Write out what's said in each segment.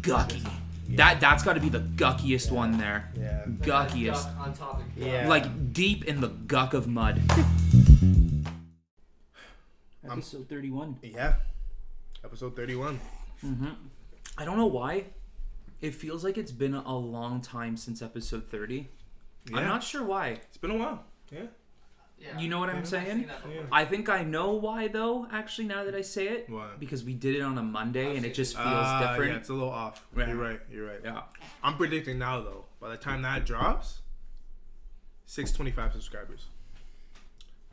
gucky. That's got to be the guckiest one there. Yeah. Guckiest. Duck on top of Yeah. Like deep in the guck of mud. Episode 31. Yeah. Episode 31. I don't know why. It feels like it's been a long time since episode 30. Yeah. I'm not sure why. It's been a while. Yeah. Yeah. You know what I'm saying? Yeah. I think I know why, though, actually, now that I say it. Why? Because we did it on a Monday, and it just feels different. Yeah, it's a little off. Yeah. You're right. Yeah. I'm predicting now, though, by the time that drops, 625 subscribers.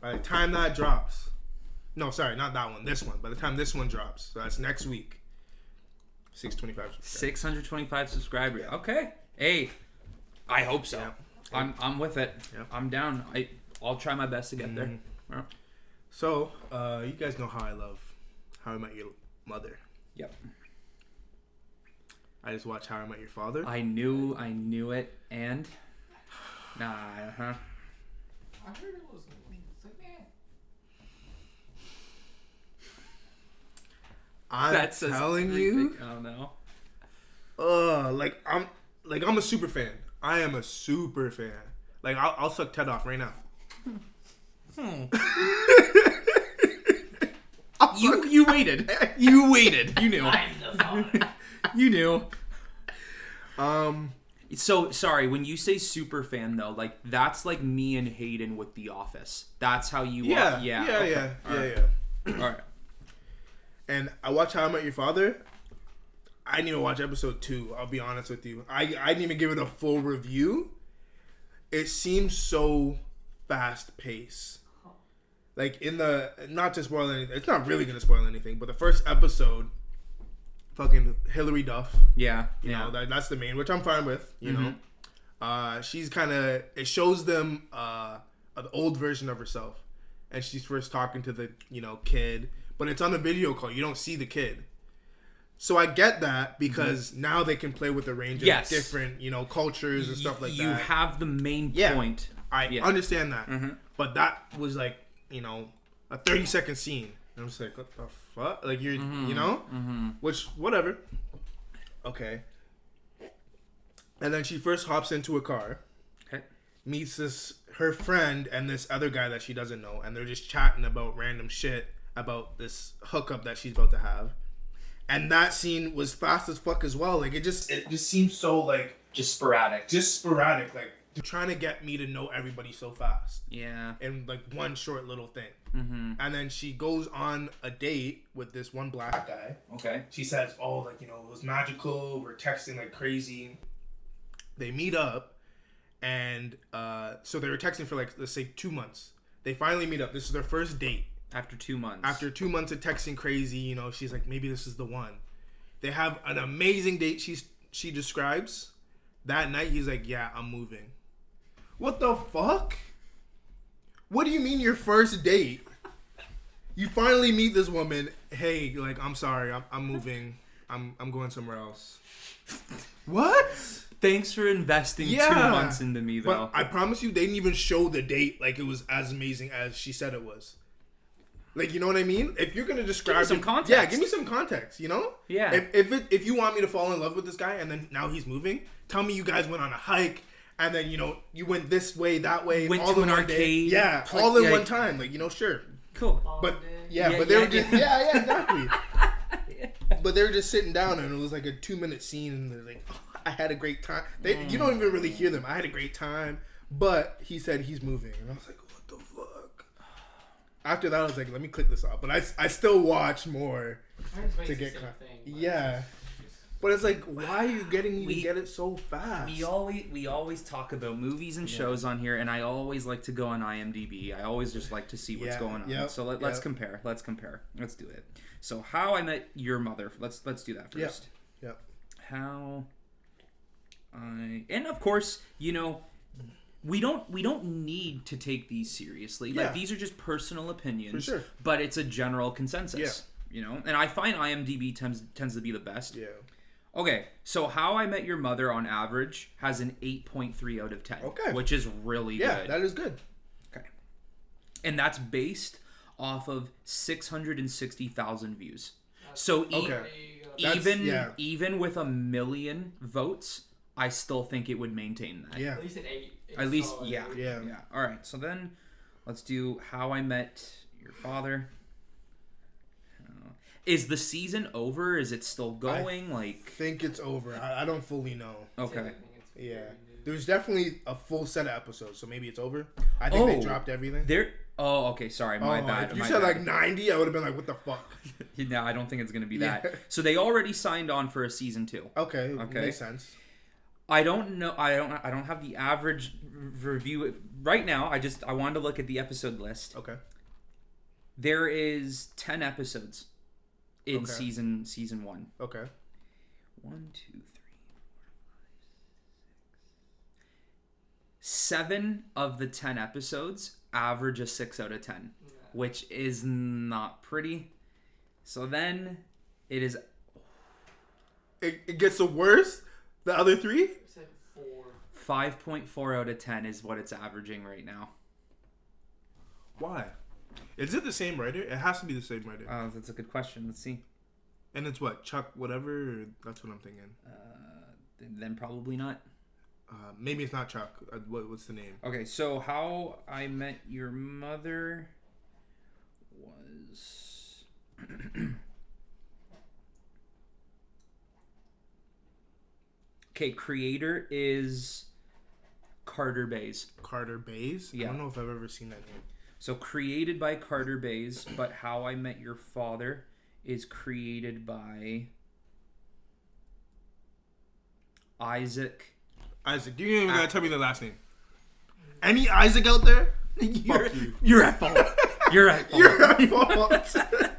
By the time that drops, no, sorry, not that one, this one. By the time this one drops, so that's next week, 625 subscribers. 625 subscribers. Okay. Hey, I hope so. Yeah. I'm with it. Yeah. I'm down. I'll try my best to get there. Yeah. So, you guys know how I love How I Met Your Mother. Yep. I just watched How I Met Your Father. I knew it, and I heard it was like, man. I'm telling you. Oh no. I'm a super fan. I am a super fan. Like, I'll suck Ted off right now. You waited. You waited. You knew. I'm the father. You knew. So sorry, when you say super fan though, like that's like me and Hayden with The Office. That's how you are. Yeah. Okay. Yeah. All right. And I watched How I Met Your Father. I didn't even watch episode 2. I'll be honest with you. I didn't even give it a full review. It seems so fast paced. Like not to spoil anything. It's not really gonna spoil anything. But the first episode, fucking Hillary Duff. Yeah. You know that's the main, which I'm fine with. You know, she's kind of. It shows them an old version of herself, and she's first talking to the kid, but it's on a video call. You don't see the kid. So I get that because now they can play with the range of different, cultures and stuff like that. You have the main point. I understand that. But that was like, a 30-second scene. And I'm just like, what the fuck? Like, you're, which, whatever. Okay. And then she first hops into a car. Okay. Meets her friend and this other guy that she doesn't know. And they're just chatting about random shit about this hookup that she's about to have. And that scene was fast as fuck as well. Like, it just seems so, like... Just sporadic. Like, trying to get me to know everybody so fast. Yeah. In, like, one short little thing. And then she goes on a date with this one black guy. Okay. She says, it was magical. We're texting like crazy. They meet up. And so they were texting for, like, let's say 2 months. They finally meet up. This is their first date. After 2 months. After 2 months of texting crazy, she's like, maybe this is the one. They have an amazing date she describes. That night, he's like, yeah, I'm moving. What the fuck? What do you mean your first date? You finally meet this woman. Hey, like, I'm sorry, I'm moving. I'm going somewhere else. What? Thanks for investing 2 months into me, though. But I promise you, they didn't even show the date like it was as amazing as she said it was. Like, you know what I mean? If you're gonna describe, give me some context. Yeah, give me some context. Yeah. If you want me to fall in love with this guy and then now he's moving, tell me you guys went on a hike and then you went this way, that way, went all to in an one arcade, day. Yeah, all in one time. Like, sure. Cool. But but they were just exactly. But they were just sitting down and it was like a 2-minute scene and they're like, I had a great time. You don't even really hear them. I had a great time, but he said he's moving, and I was like, what the fuck? After that, I was like, let me click this off. But I still watch more to get yeah. But it's like, why are you getting me to get it so fast? We always talk about movies and shows on here, and I always like to go on IMDb. I always just like to see what's going on. Yep. So let's compare. Let's do it. So How I Met Your Mother. Let's do that first. Yeah. And of course, we don't need to take these seriously. Like, these are just personal opinions. For sure. But it's a general consensus. Yeah. And I find IMDb tends to be the best. Yeah. Okay, so How I Met Your Mother on average has an 8.3 out of 10. Okay. Which is really good. Yeah, that is good. Okay. And that's based off of 660,000 views. So You gotta even with 1 million votes, I still think it would maintain that. Yeah. At least an 8. At least, yeah. All right, so then let's do How I Met Your Father. Is the season over? Is it still going? I think it's over. I don't fully know. Okay. Yeah. There's definitely a full set of episodes, so maybe it's over. I think they dropped everything. Okay, sorry, my bad. If you said like 90, I would have been like, what the fuck? No, I don't think it's gonna be that. So they already signed on for a season 2. Okay. Makes sense. I don't know. I don't have the average review right now. I wanted to look at the episode list. Okay. There is 10 episodes in season 1. Okay. 1, 2, 3, 4, 5, 6. 7 of the 10 episodes average a 6 out of 10, which is not pretty. So then it is. It gets the worst. The other 3? 5.4 out of 10 is what it's averaging right now. Why? Is it the same writer? It has to be the same writer. That's a good question. Let's see. And it's what? Chuck whatever? Or that's what I'm thinking. Then probably not. Maybe it's not Chuck. What's the name? Okay, so How I Met Your Mother was... Okay, creator is Carter Bays. Carter Bays? Yeah. I don't know if I've ever seen that name. So created by Carter Bays, but How I Met Your Father is created by Isaac. Isaac, you ain't even gotta tell me the last name. Any Isaac out there? You're at fault. You're at fault. You're at fault.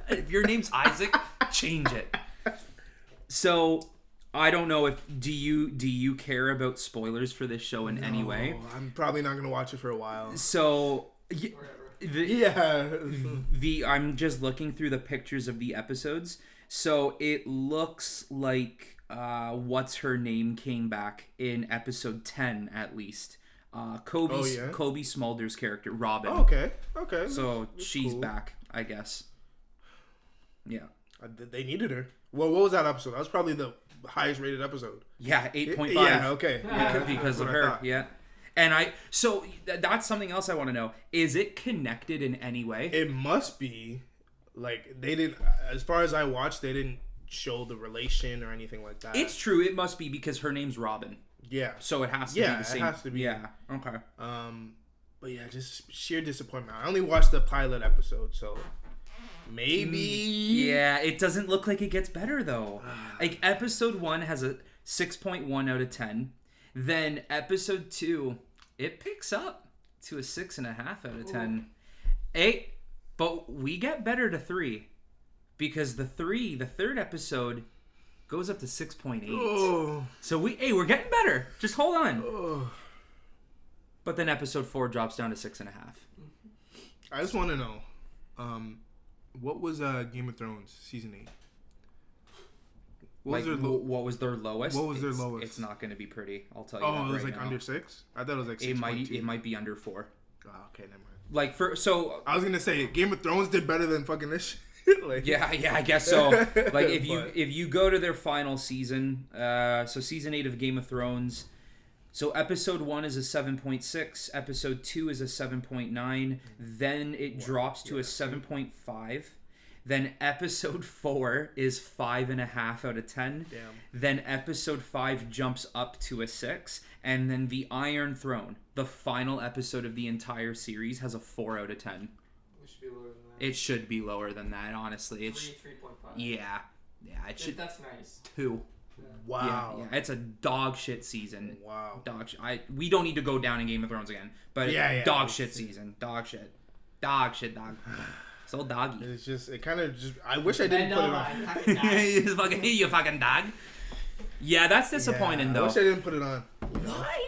If your name's Isaac, change it. So I don't know if do you care about spoilers for this show in any way? I'm probably not gonna watch it for a while. So yeah, I'm just looking through the pictures of the episodes. So it looks like what's her name came back in episode 10 at least. Kobe Smulders' character, Robin. Oh, okay. So That's she's cool. back, I guess. Yeah. They needed her. Well, what was that episode? That was probably the highest rated episode. Yeah, 8.5. Yeah, okay. Because of her. Yeah. And so that's something else I want to know. Is it connected in any way? It must be. Like, they didn't, as far as I watched, they didn't show the relation or anything like that. It's true. It must be because her name's Robin. Yeah. So it has to be the same. Yeah, it has to be. Yeah. Okay. But yeah, just sheer disappointment. I only watched the pilot episode, so maybe. Yeah, it doesn't look like it gets better though. Like episode 1 has a 6.1 out of 10. Then episode 2, it picks up to a 6.5 out of 10. 8, but we get better to 3 because the third episode goes up to 6.8. Oh. So we're getting better. Just hold on. Oh. But then episode 4 drops down to 6.5. I just want to know, what was Game of Thrones season 8? What was their lowest? What was their lowest? It's not going to be pretty. I'll tell you. Oh, that it was right like now. under 6. I thought it was like 6.2. It might be under 4. Oh, okay, never mind. Like I was gonna say Game of Thrones did better than fucking this shit. Like, yeah, I guess so. Like if you go to their final season, so season 8 of Game of Thrones, so episode 1 is a 7.6, episode 2 is a 7.9, then it drops to a 7.5. Then episode 4 is 5.5 out of 10. Damn. Then episode 5 jumps up to a 6. And then the Iron Throne, the final episode of the entire series, has a 4 out of 10. It should be lower than that, honestly. 3.5. Yeah, it should. That's nice. 2. Wow. Yeah, it's a dog shit season. Wow. Dog shit. We don't need to go down in Game of Thrones again, but dog shit season. Dog shit. Dog. So doggy. It's just, it kind of just, I wish I didn't put it on. You fucking dog. Yeah, that's disappointing though. I wish I didn't put it on.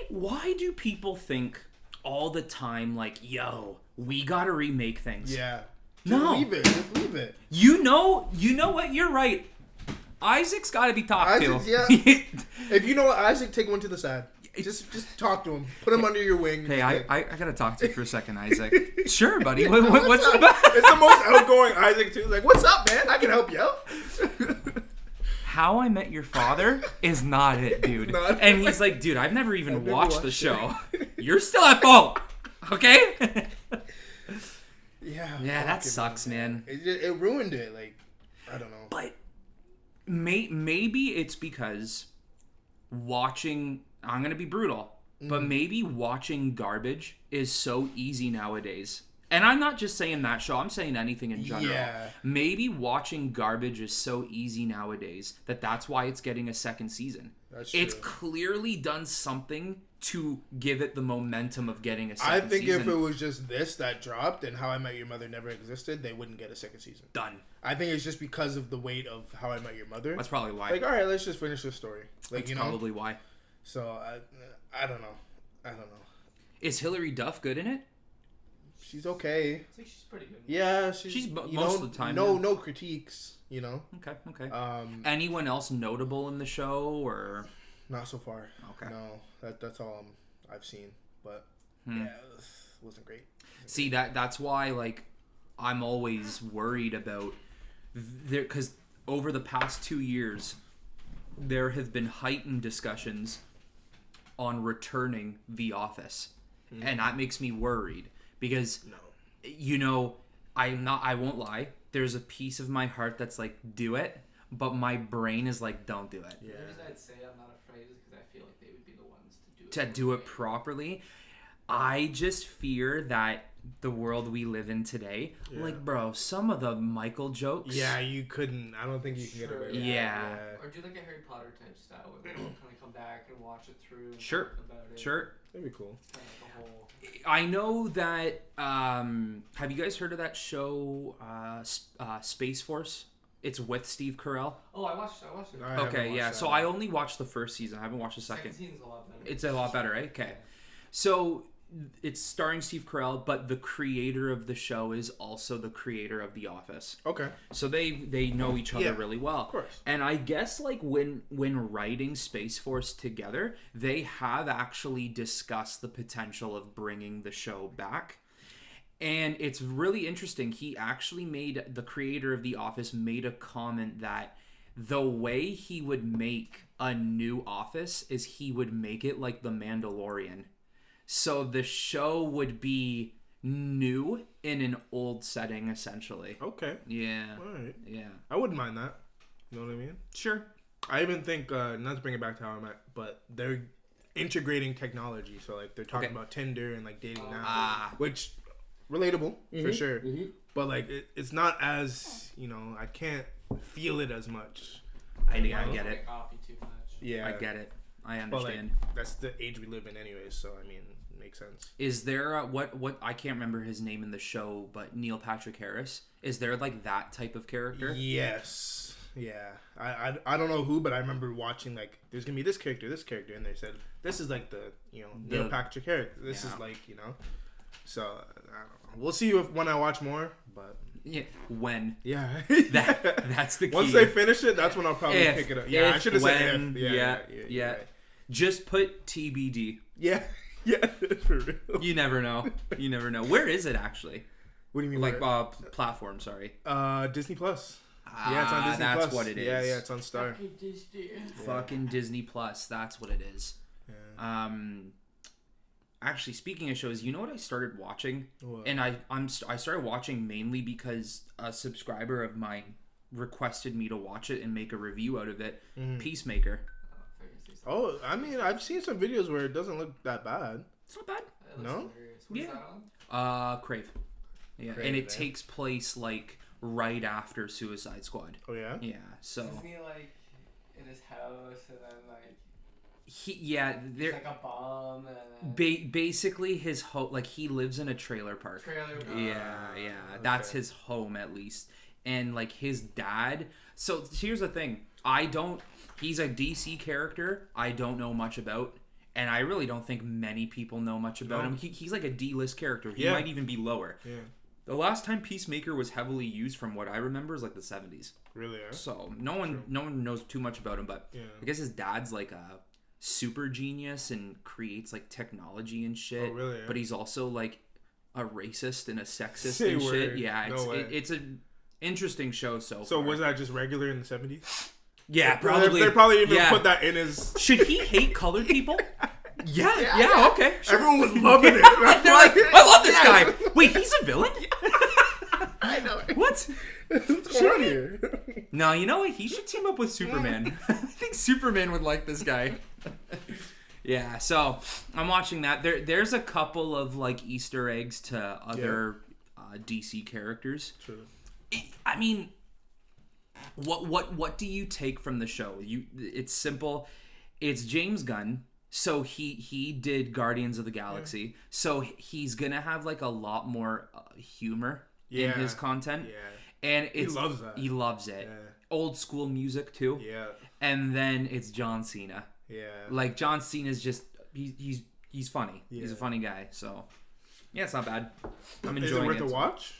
Why do people think all the time like, yo, we gotta remake things? Yeah. No. Just leave it. You know what? You're right. Isaac's gotta be talked to. Yeah. If you know what, Isaac, take one to the side. Just talk to him. Put him under your wing. Hey, I gotta talk to you for a second, Isaac. Sure, buddy. What's up? It's the most outgoing Isaac too. Like, what's up, man? I can help you out. How I Met Your Father is not it, dude. And he's like, dude, I've never even watched the show. You're still at fault. Okay? Yeah, that sucks, man. It ruined it. Like, I don't know. But maybe it's because watching... I'm going to be brutal. But maybe watching garbage is so easy nowadays. And I'm not just saying that show. I'm saying anything in general. Yeah. Maybe watching garbage is so easy nowadays that's why it's getting a second season. That's true. It's clearly done something to give it the momentum of getting a second season. I think if it was just this that dropped and How I Met Your Mother never existed, they wouldn't get a second season. Done. I think it's just because of the weight of How I Met Your Mother. That's probably why. Like, all right, let's just finish this story. Like, That's probably why. So, I don't know. Is Hilary Duff good in it? She's okay. I think she's pretty good. Yeah, she's most of the time. No critiques, Okay. Anyone else notable in the show, or not so far? Okay. No, that's all I've seen. But yeah, it wasn't great. See, that's why, like, I'm always worried about there, because over the past 2 years, there have been heightened discussions on returning The Office, and that makes me worried because, I won't lie. There's a piece of my heart that's like, do it, but my brain is like, don't do it. Yeah. The reason I'd say I'm not afraid is because I feel like they would be the ones to do it. To do it properly. I just fear that the world we live in today, like, bro, some of the Michael jokes. Yeah, you couldn't. I don't think you can get away with it. Yeah. Or do like a Harry Potter type style where they kind of come back and watch it through. And Sure. talk about it. Sure. That'd be cool. Kind of the whole... I know that. Have you guys heard of that show, Space Force? It's with Steve Carell. Oh, I watched it. Okay, yeah. So I only watched the first season. I haven't watched the second. Second season's a lot better. It's a lot better, right? Okay. So it's starring Steve Carell, but the creator of the show is also the creator of The Office. Okay. So they know each other really well. Of course. And I guess, like, when writing Space Force together, they have actually discussed the potential of bringing the show back. And it's really interesting. He actually the creator of The Office made a comment that the way he would make a new Office is he would make it like The Mandalorian. So the show would be new in an old setting, essentially. Okay. Yeah. All right. Yeah. I wouldn't mind that. You know what I mean? Sure. I even think, not to bring it back to How I Met, but they're integrating technology. So, like, they're talking about Tinder and, like, dating now. Which, relatable, for sure. Mm-hmm. But, like, it's not as, I can't feel it as much. I get it. Copy too much. Yeah. I get it. I understand. But, like, that's the age we live in anyways, so, I mean, it makes sense. Is there, what I can't remember his name in the show, but Neil Patrick Harris, is there, like, that type of character? Yes. Yeah. I don't know who, but I remember watching, like, there's going to be this character, and they said, this is, like, the, Neil Patrick character. This is, like, So, I don't know. We'll see when I watch more, but... Yeah. When? Yeah. That's the key. Once they finish it, that's when I'll probably pick it up. Yeah, I should have said if. Yeah. Just put TBD. Yeah. Yeah. For real. You never know. Where is it actually? What do you mean? Like platform? Sorry. Disney Plus. Yeah, it's on Disney Plus. That's what it is. Yeah, it's on Star. Fucking Disney Plus. That's what it is. Yeah. Actually, speaking of shows, you know what I started watching? What? And I started watching mainly because a subscriber of mine requested me to watch it and make a review out of it. Peacemaker. Oh, I mean, I've seen some videos where it doesn't look that bad. It's not bad. No? What's that on? Crave. Yeah, Crave, and it takes place like right after Suicide Squad. Oh yeah. Yeah. So. Isn't he like in his house and then like? There's like a bomb and then... basically his home, like he lives in a trailer park. Yeah, that's his home at least. And like his dad, so here's the thing, he's a DC character I don't know much about, and I really don't think many people know much about him. He's like a D-list character. He might even be lower. Yeah. The last time Peacemaker was heavily used, from what I remember, is like the 70s. Really? Yeah? So no one knows too much about him, but I guess his dad's like a super genius and creates like technology and shit. Oh, really? Yeah. But he's also like a racist and a sexist and shit. Yeah, it's an interesting show so far. Was that just regular in the 70s? Yeah, probably. They probably even put that in his. Should he hate colored people? Yeah, okay. Sure. Everyone was loving it. They're like, I love this guy. Wait, he's a villain? I know. What? What's going on here? No, you know what? He should team up with Superman. I think Superman would like this guy. Yeah, so I'm watching that. There's a couple of like Easter eggs to other DC characters. True. I mean, what do you take from the show? It's simple. It's James Gunn. So he did Guardians of the Galaxy. So he's gonna have like a lot more humor in his content. Yeah. And he loves that. He loves it. Yeah. Old school music too. Yeah. And then it's John Cena. Yeah. Like John Cena's just he's funny. Yeah. He's a funny guy. So yeah, it's not bad. I'm enjoying it. Is it worth a watch?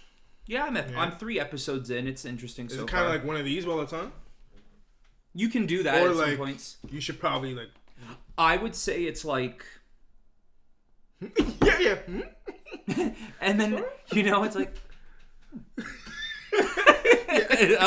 Yeah, I'm 3 episodes in. It's interesting. Is it kind of like one of these while it's on? You can do that at some points. You should probably like. I would say it's like. yeah. And then it's like.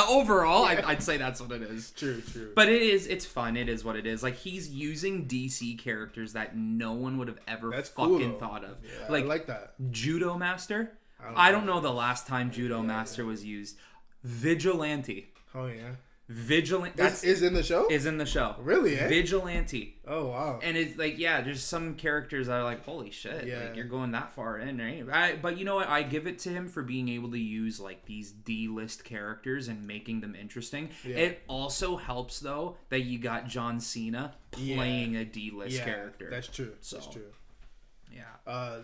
Overall, I'd say that's what it is. True. But it's fun. It is what it is. Like, he's using DC characters that no one would have ever thought of. Yeah, I like that. Judo Master. I don't know the last time Judo Master was used. Vigilante. Oh, yeah. Vigilante. Is in the show? Is in the show. Really, eh? Vigilante. Oh, wow. And it's like, there's some characters that are like, holy shit, like, you're going that far in, right? But you know what? I give it to him for being able to use, like, these D-list characters and making them interesting. Yeah. It also helps, though, that you got John Cena playing a D-list character. That's true. So, that's true. Yeah.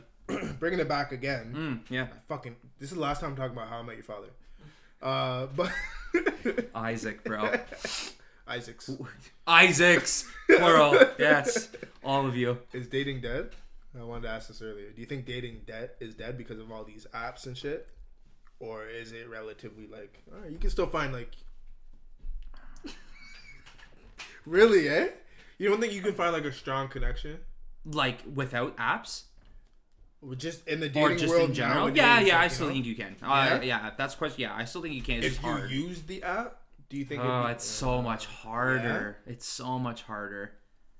Bringing it back again. This is the last time I'm talking about How I Met Your Father. But Isaac, bro. Isaacs, plural. Yes, all of you. Is dating dead? I wanted to ask this earlier. Do you think dating is dead because of all these apps and shit, or is it relatively like you can still find like really? You don't think you can find like a strong connection like without apps? Just in the dating or just world in general? Nowadays, I still think you can. That's question. Yeah, I still think you can. It's if just hard. you use the app, do you think? It's so much harder. Yeah? It's so much harder.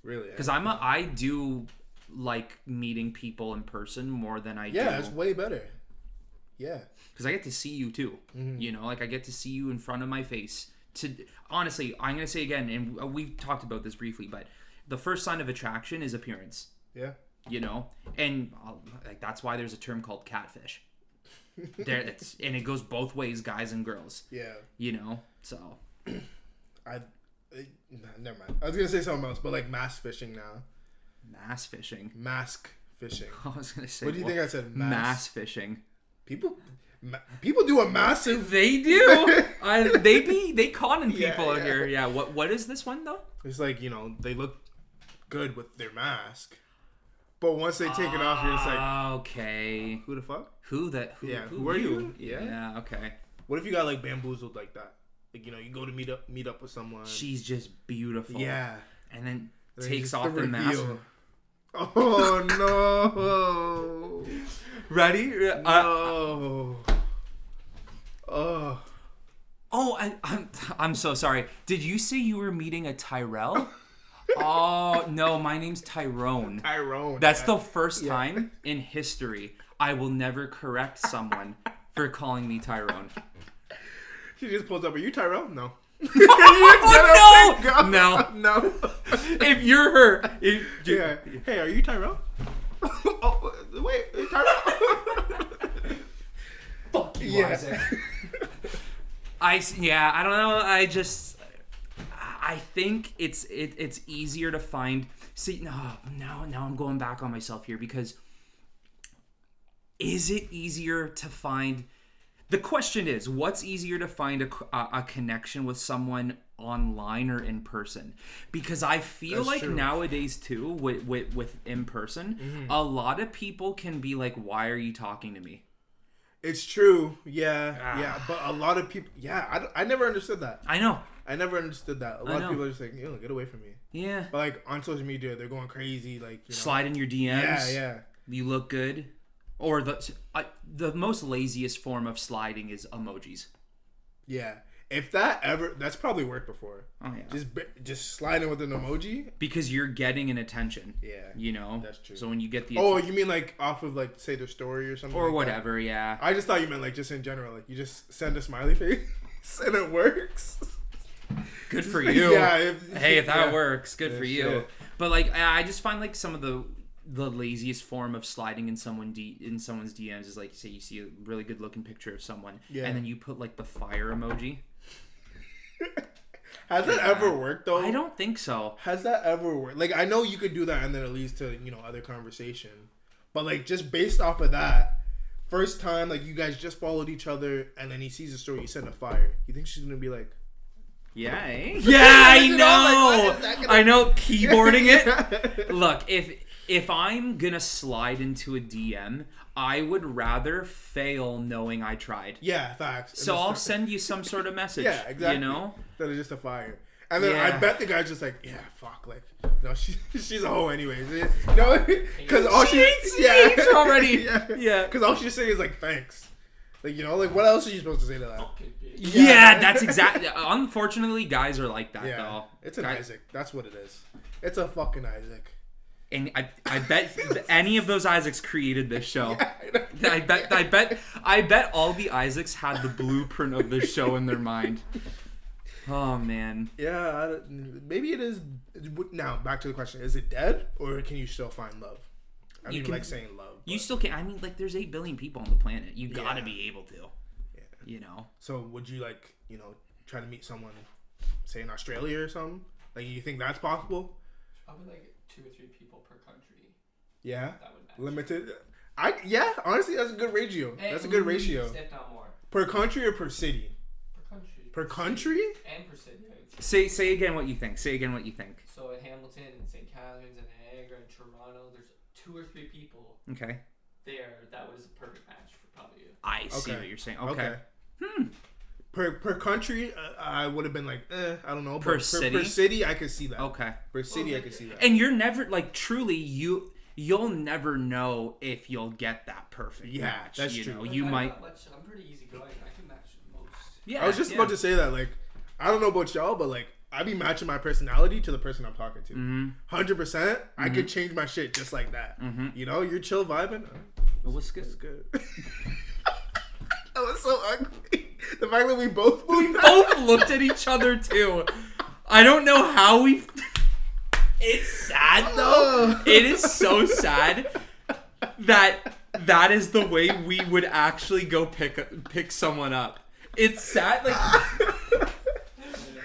Really? Because I do like meeting people in person more than I do. Yeah, it's way better. Yeah. Because I get to see you too. Mm-hmm. Like I get to see you in front of my face. Honestly, I'm gonna say again, and we've talked about this briefly, but the first sign of attraction is appearance. Yeah. And like that's why there's a term called catfish. And it goes both ways, guys and girls. Yeah. So. Never mind. I was gonna say something else, but like mask fishing now. Mask fishing. I was gonna say. What do you think I said? Mass fishing. People do a massive. They do. They conning people out here. Yeah. What is this one though? It's like they look good with their mask. But once they take it off, you're just like, okay, who the fuck? Who are you? Yeah, okay. What if you got like bamboozled like that? Like you go to meet up with someone. She's just beautiful. Yeah, and then takes off the mask. Oh no! Ready? No. I'm so sorry. Did you say you were meeting a Tyrell? Oh, no, my name's Tyrone. That's the first time in history I will never correct someone for calling me Tyrone. She just pulls up. Are you Tyrell? No. No. If you're her. Hey, are you Tyrell? Oh, wait, Tyrell? Fuck you, Isaac. I don't know. I think it's easier to find. See, no, I'm going back on myself here because is it easier to find? The question is, what's easier to find a connection with someone online or in person? Because I feel like nowadays too, with in person, a lot of people can be like, "Why are you talking to me?" It's true, yeah, but a lot of people, I never understood that. I know. I never understood that. A lot of people are just like, get away from me. Yeah. But like on social media, they're going crazy. Like slide in your DMs. Yeah. You look good. Or the most laziest form of sliding is emojis. Yeah, If that's probably worked before. Oh yeah. Just sliding with an emoji. Because you're getting an attention. Yeah. You know. That's true. So when you get the. Oh, you mean like off of like say their story or something? Or like whatever. That? Yeah. I just thought you meant like just in general, like you just send a smiley face and it works. Good for you. Yeah. If that works, good for you. Shit. But like, I just find like some of the laziest form of sliding in someone's DMs is like, say you see a really good looking picture of someone, and then you put like the fire emoji. Has that ever worked though? I don't think so. Has that ever worked? Like I know you could do that and then it leads to other conversation, but like just based off of that, first time like you guys just followed each other and then he sees a story, you send a fire. You think she's gonna be like? Yeah, eh? Yeah, I know. I know. Keyboarding it. Look, if I'm gonna slide into a DM, I would rather fail knowing I tried. Yeah, facts. So I'll send you some sort of message. Yeah, exactly. You know, that is just a fire. And then I bet the guy's just like, yeah, fuck, like, no, she's a hoe anyways. No, because all she hates already. Yeah, because all she's saying is like, thanks. Like like what else are you supposed to say to that? Yeah, that's exactly. Unfortunately, guys are like that though. It's an Isaac. That's what it is. It's a fucking Isaac. And I bet any of those Isaacs created this show. Yeah, I bet all the Isaacs had the blueprint of this show in their mind. Oh man. Yeah, maybe it is. Now back to the question: is it dead, or can you still find love? I don't even like saying love. You still can. I mean, like, there's 8 billion people on the planet. You gotta be able to. Yeah. You know. So would you like try to meet someone, say in Australia or something? Like, you think that's possible? Probably like 2 or 3 people per country. Yeah. That would match. Limited. Honestly, that's a good ratio. That's a good ratio. If not more. Per country or per city? Per country. Per country? And per city. I would say. Say again what you think. So in Hamilton and St. Catharines and Niagara and Toronto, there's 2 or 3 people. Okay. There, that was a perfect match for probably you. I see what you're saying. Okay. Per country, I would have been like, I don't know. Per city? Per city, I could see that. Okay. Per city, I could see that. And you're never, like, truly, you'll never know if you'll get that perfect match. That's true. You might. I'm pretty easygoing. I can match most. Yeah. I was just about to say that. Like, I don't know about y'all, but like, I be matching my personality to the person I'm talking to. 100%. I could change my shit just like that. You're chill vibing. What's good? It's good. That was so ugly. The fact that we both looked at each other too. I don't know how we. It's sad though. It is so sad that is the way we would actually go pick someone up. It's sad, like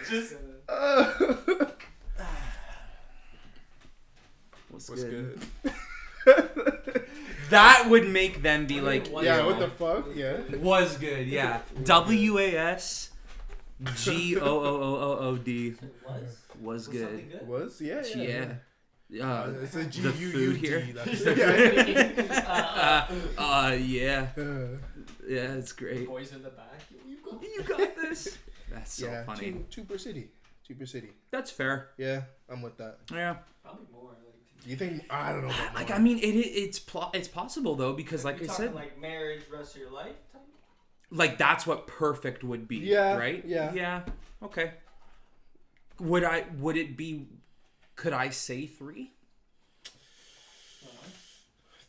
just. What's good? That would make them be like, yeah, what the fuck? Yeah. Was good, yeah. WAS GOOOOOD. Was good. Was? Yeah. It's a the food here. Yeah. Yeah, it's great. Boys in the back. You got this. That's so funny. 2 per city. 2 per city. That's fair. Yeah, I'm with that. Yeah. Probably more. You think? I don't know. Like, I mean, it's possible though, because like I said, like marriage, rest of your life type. Like, that's what perfect would be. Yeah. Right. Yeah. Okay. Could I say 3?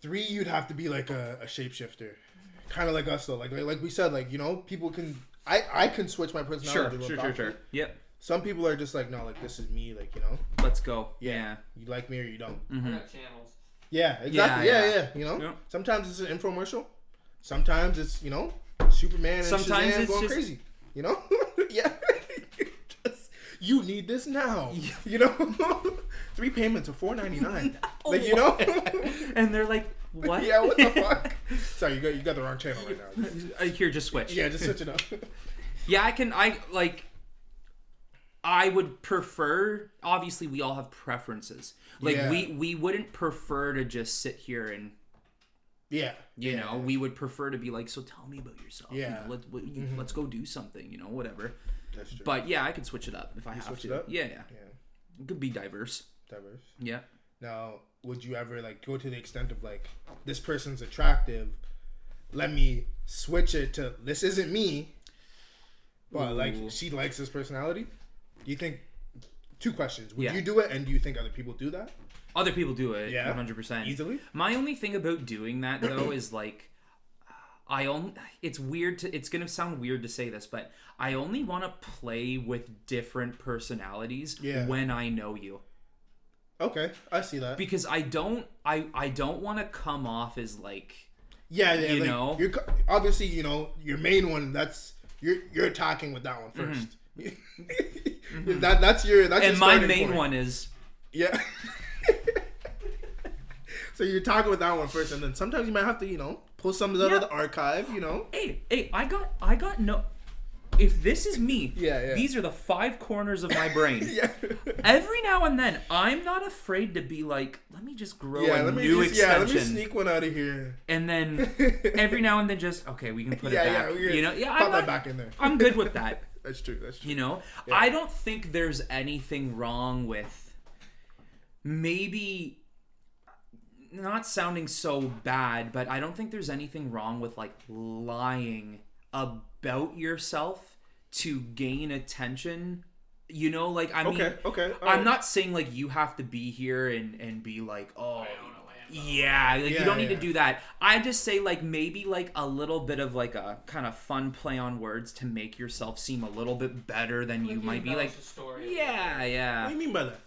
3, you'd have to be like a shapeshifter, kind of like us though. Like we said, like people can. I can switch my personality. Sure. Yep. Some people are just like, no, like this is me, like Let's go. Yeah. You like me or you don't. I got channels. Yeah, exactly. Yeah. Sometimes it's an infomercial. Sometimes it's Superman and sometimes Shazam it's going just crazy. Yeah. You need this now. 3 payments of $4.99. Like and they're like, what? Yeah, what the fuck? Sorry, you got the wrong channel right now. Here, just switch. Yeah, just switch it up. Yeah, I would prefer. Obviously, we all have preferences. Like we wouldn't prefer to just sit here and. Yeah. You know, we would prefer to be like, so tell me about yourself. Yeah. Let's go do something. Whatever. That's true. But yeah, I could switch it up if I have switch to. it up? Yeah. It could be diverse. Yeah. Now, would you ever go to the extent of this person's attractive? Let me switch it to this isn't me. but like Ooh. she likes his personality. Do you think? 2 questions. Would Yeah. you do it, and do you think other people do that? Other people do it, Yeah. 100%. Easily? My only thing about doing that, though, is, like, it's weird it's going to sound weird to say this, but I only want to play with different personalities when I know you. Okay, I see that. Because I don't want to come off as, like... Yeah, you like, know? You're, obviously, you know, your main one, that's... You're attacking with that one first. That's your and my main point. one is... Yeah. So you're talking with that one first, and then sometimes you might have to, you know, pull some out of the archive, you know. Hey, I got no. If this is me, these are the 5 corners of my brain. Every now and then, I'm not afraid to be like, let me just grow a new extension. Let me sneak one out of here. And then every now and then, just okay, we can put it back. You know, pop that back in there. I'm good with that. That's true. You know, I don't think there's anything wrong with maybe. Not sounding so bad, but I don't think there's anything wrong with like lying about yourself to gain attention. You know, like I mean, I'm not saying like you have to be here and be like, oh, you don't need to do that. I just say like maybe like a little bit of like a kind of fun play on words to make yourself seem a little bit better than you might be. Like, story. What do you mean by that?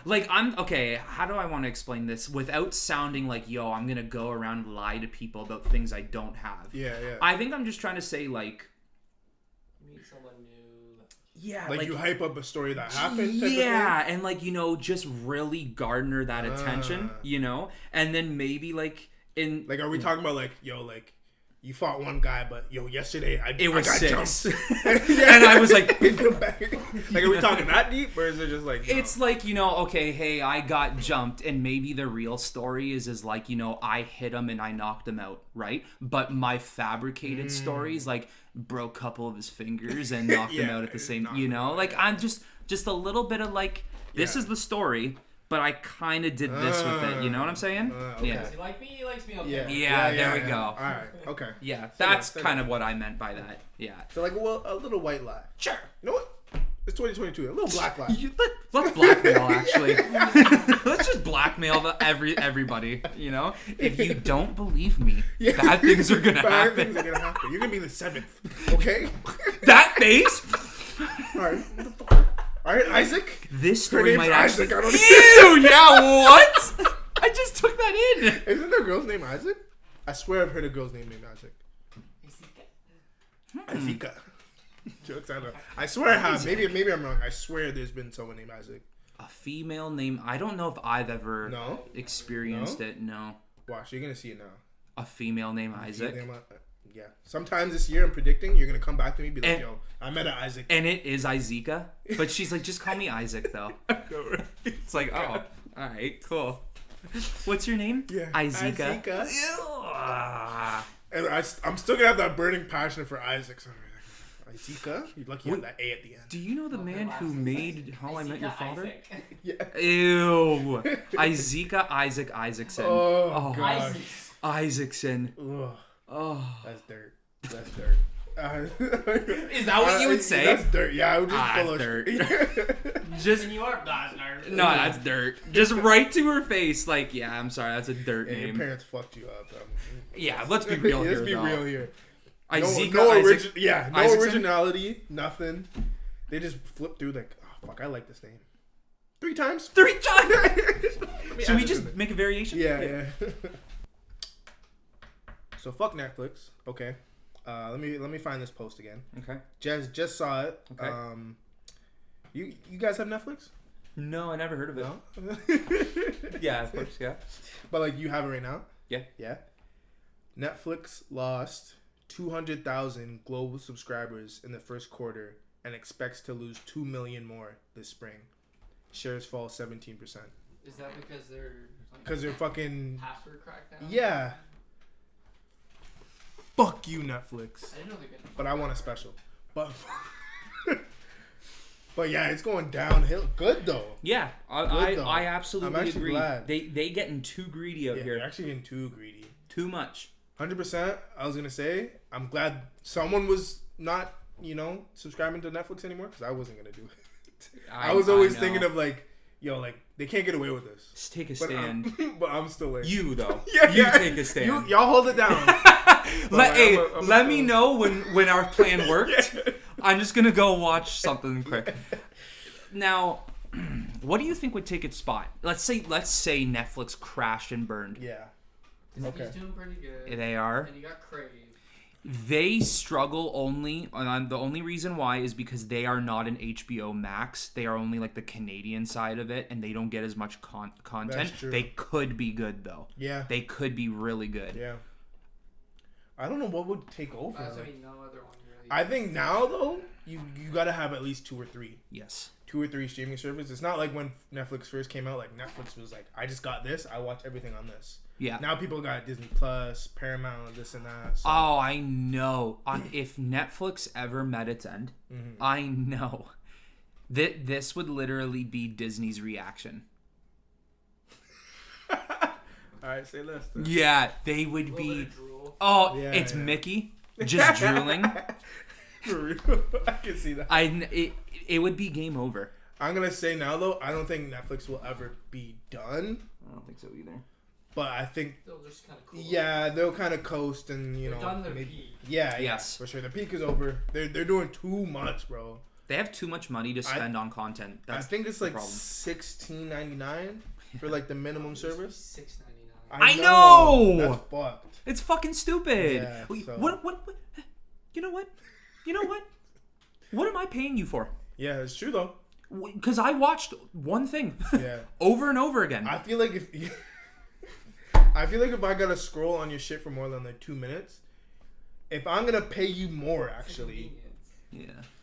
Like, how do I want to explain this without sounding like, yo, I'm going to go around and lie to people about things I don't have. Yeah. I think I'm just trying to say, like... Meet someone new. Yeah, like you hype up a story that happened? Yeah, and, like, you know, just really garner that attention, you know? And then maybe, like, in... Like, are we talking about, like, yo, like... You fought one guy, but yo, yesterday I got 6. jumped. And I was like, like, are we talking that deep, or is it just like? No? It's like, you know, okay, hey, I got jumped, and maybe the real story is like, you know, I hit him and I knocked him out, right? But my fabricated stories like broke a couple of his fingers and knocked him out at the same, you know, like I'm just a little bit of like, this is the story. But I kind of did this with it. You know what I'm saying? Okay. Yeah. Does he like me? He likes me. Okay. Yeah, there we go. All right. Okay. Yeah, that's kind of what I meant by that. Yeah. So like, well, a little white lie. Sure. You know what? It's 2022. A little black lie. Let's blackmail. Actually, let's just blackmail everybody. You know, if you don't believe me, bad things are gonna happen. Bad things are gonna happen. You're gonna be the 7th. Okay. That face. All right. All right, Isaac. This story might actually. Isaac, I don't Ew! Yeah, what? I just took that in. Isn't there a girl's name Isaac? I swear I've heard a girl's name named Isaac. Isika. Jokes, I know. I swear I have. Maybe I'm wrong. I swear there's been someone named Isaac. A female name. I don't know if I've ever experienced it. No. Watch, you're gonna see it now. A female named Isaac. Yeah. Sometimes this year I'm predicting you're gonna come back to me and be like, yo, I met an Isaac. And it is Izika. But she's like, just call me Isaac though. It's like, oh, alright, cool. What's your name? Yeah. Izika. And I'm still gonna have that burning passion for Isaac. So Izika? You're lucky you have that A at the end. Do you know the man who made How I Met Your Father? Isaac. Yeah. Ew. Izika Isaac Isaacson. Oh gosh. Isaacson. Ugh. Oh. That's dirt. That's dirt. Is that what you would say? That's dirt. Yeah, I would just follow dirt. Just New York, that's dirt. No, that's dirt. Just right to her face, like, yeah, I'm sorry, that's a dirt name. Your parents fucked you up. Yeah, let's be real here. Let's be real here. No originality, nothing. They just flip through like, oh fuck, I like this name. 3 times. 3 times. Should we just make a variation? Yeah. So fuck Netflix. Okay. Let me find this post again. Okay. Just saw it. Okay. You guys have Netflix? No, I never heard of it. No? Yeah, of course, yeah. But like you have it right now? Yeah. Yeah. Netflix lost 200,000 global subscribers in the first quarter and expects to lose 2 million more this spring. Shares fall 17%. Is that because they're fucking password crackdown? Yeah. Fuck you, Netflix. I didn't know they're getting. But I want a special. But yeah, it's going downhill. Good though. Yeah, I absolutely agree. Glad. They getting too greedy out here. They're actually getting too greedy. Too much. 100%. I was gonna say I'm glad someone was not subscribing to Netflix anymore because I wasn't gonna do it. I was always thinking of like, they can't get away with this. Just take a stand. But I'm still like you though. Yeah, you take a stand. Y'all hold it down. Let me know when our plan worked. I'm just gonna go watch something quick. Now, what do you think would take its spot? Let's say Netflix crashed and burned. Yeah. Disney's doing pretty good. They are. And you got Crave. They struggle only, and the only reason why is because they are not an HBO Max. They are only like the Canadian side of it, and they don't get as much content. That's true. They could be good though. Yeah. They could be really good. Yeah. I don't know what would take over. No other one really. I think now though, you gotta have at least 2 or 3. Yes. 2 or 3 streaming services. It's not like when Netflix first came out. Like Netflix was like, I just got this. I watch everything on this. Yeah. Now people got Disney Plus, Paramount, this and that. So. Oh, I know. If Netflix ever met its end, I know that this would literally be Disney's reaction. All right, say less. Then. Yeah, they would be. Oh, yeah, it's Mickey just drooling. For real, I can see that. It would be game over. I'm gonna say now though, I don't think Netflix will ever be done. I don't think so either. But I think they'll just kind of cool. Yeah, they'll kind of coast and They're done their peak. Yeah, yes, for sure. The peak is over. They're doing too much, bro. They have too much money to spend on content. I think it's like $16.99 for like the minimum service. $6.99. I know. That's fucked. It's fucking stupid. Yeah, so. What? You know what? What am I paying you for? Yeah, it's true though. Because I watched one thing. Yeah. Over and over again. I feel like if I gotta scroll on your shit for more than like 2 minutes, if I'm gonna pay you more, actually,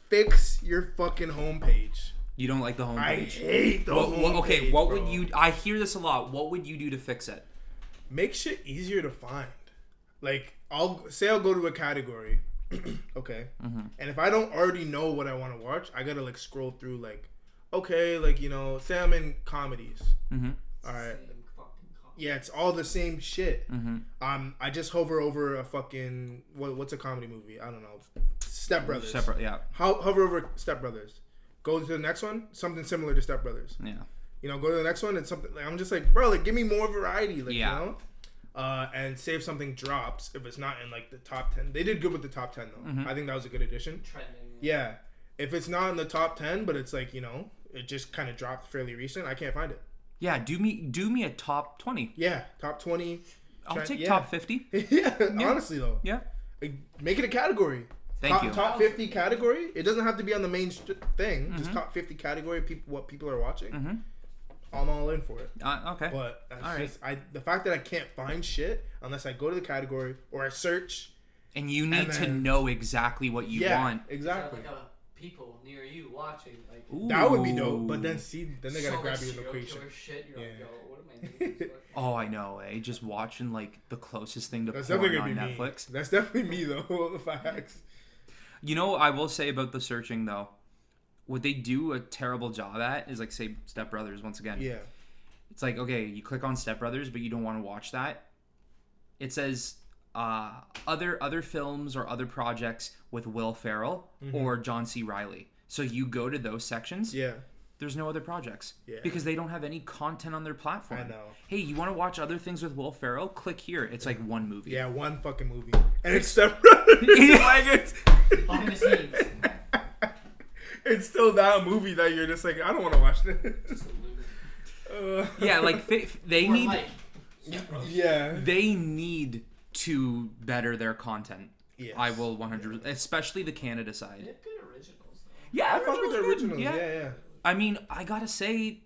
fix your fucking homepage. You don't like the homepage? I hate the homepage. Okay, what would you? I hear this a lot. What would you do to fix it? Make shit easier to find. Like I'll go to a category, okay, and if I don't already know what I want to watch, I gotta like scroll through like, okay, like say I'm in comedies. All right. Yeah, it's all the same shit. I just hover over a fucking what's a comedy movie? I don't know. Step Brothers. Yeah. Hover over Step Brothers. Go to the next one. Something similar to Step Brothers. Yeah. Go to the next one. It's something. Like, I'm just like, bro, like give me more variety. Like and say if something drops if it's not in like the top 10. They did good with the top 10 though. I think that was a good addition. Trending. Yeah. If it's not in the top 10, but it's like it just kind of dropped fairly recent. I can't find it. Yeah, do me a top 20. Yeah, top 20. I'll take top 50. Yeah, honestly though. Yeah. Make it a category. Thank you. Top 50 category. It doesn't have to be on the main thing. Just top 50 category. What people are watching. I'm all in for it. Okay. But the fact that I can't find shit unless I go to the category or I search. And you need to know exactly what you want. Exactly. Like people near you watching, like that would be dope. But then they gotta grab your location. Shit, you're like, yo, what am I doing? Oh, I know. Just watching like the closest thing to That's porn definitely on gonna be Netflix. Me. That's definitely me though. Facts. I will say about the searching though, what they do a terrible job at is like say Step Brothers once again. Yeah. It's like, okay, you click on Step Brothers, but you don't want to watch that. It says other films or other projects with Will Ferrell or John C. Reilly. So you go to those sections. Yeah. There's no other projects. Yeah. Because they don't have any content on their platform. I know. Hey, you want to watch other things with Will Ferrell? Click here. It's like one movie. Yeah, one fucking movie. And it's Step Brothers. Like it's behind the scenes. It's still that movie that you're just like, I don't want to watch this. Yeah, like they need. Yeah. They need to better their content. Yes. I will 100%, especially the Canada side. They have good originals though. Yeah, I fuck with the originals. Yeah. I mean, I gotta say,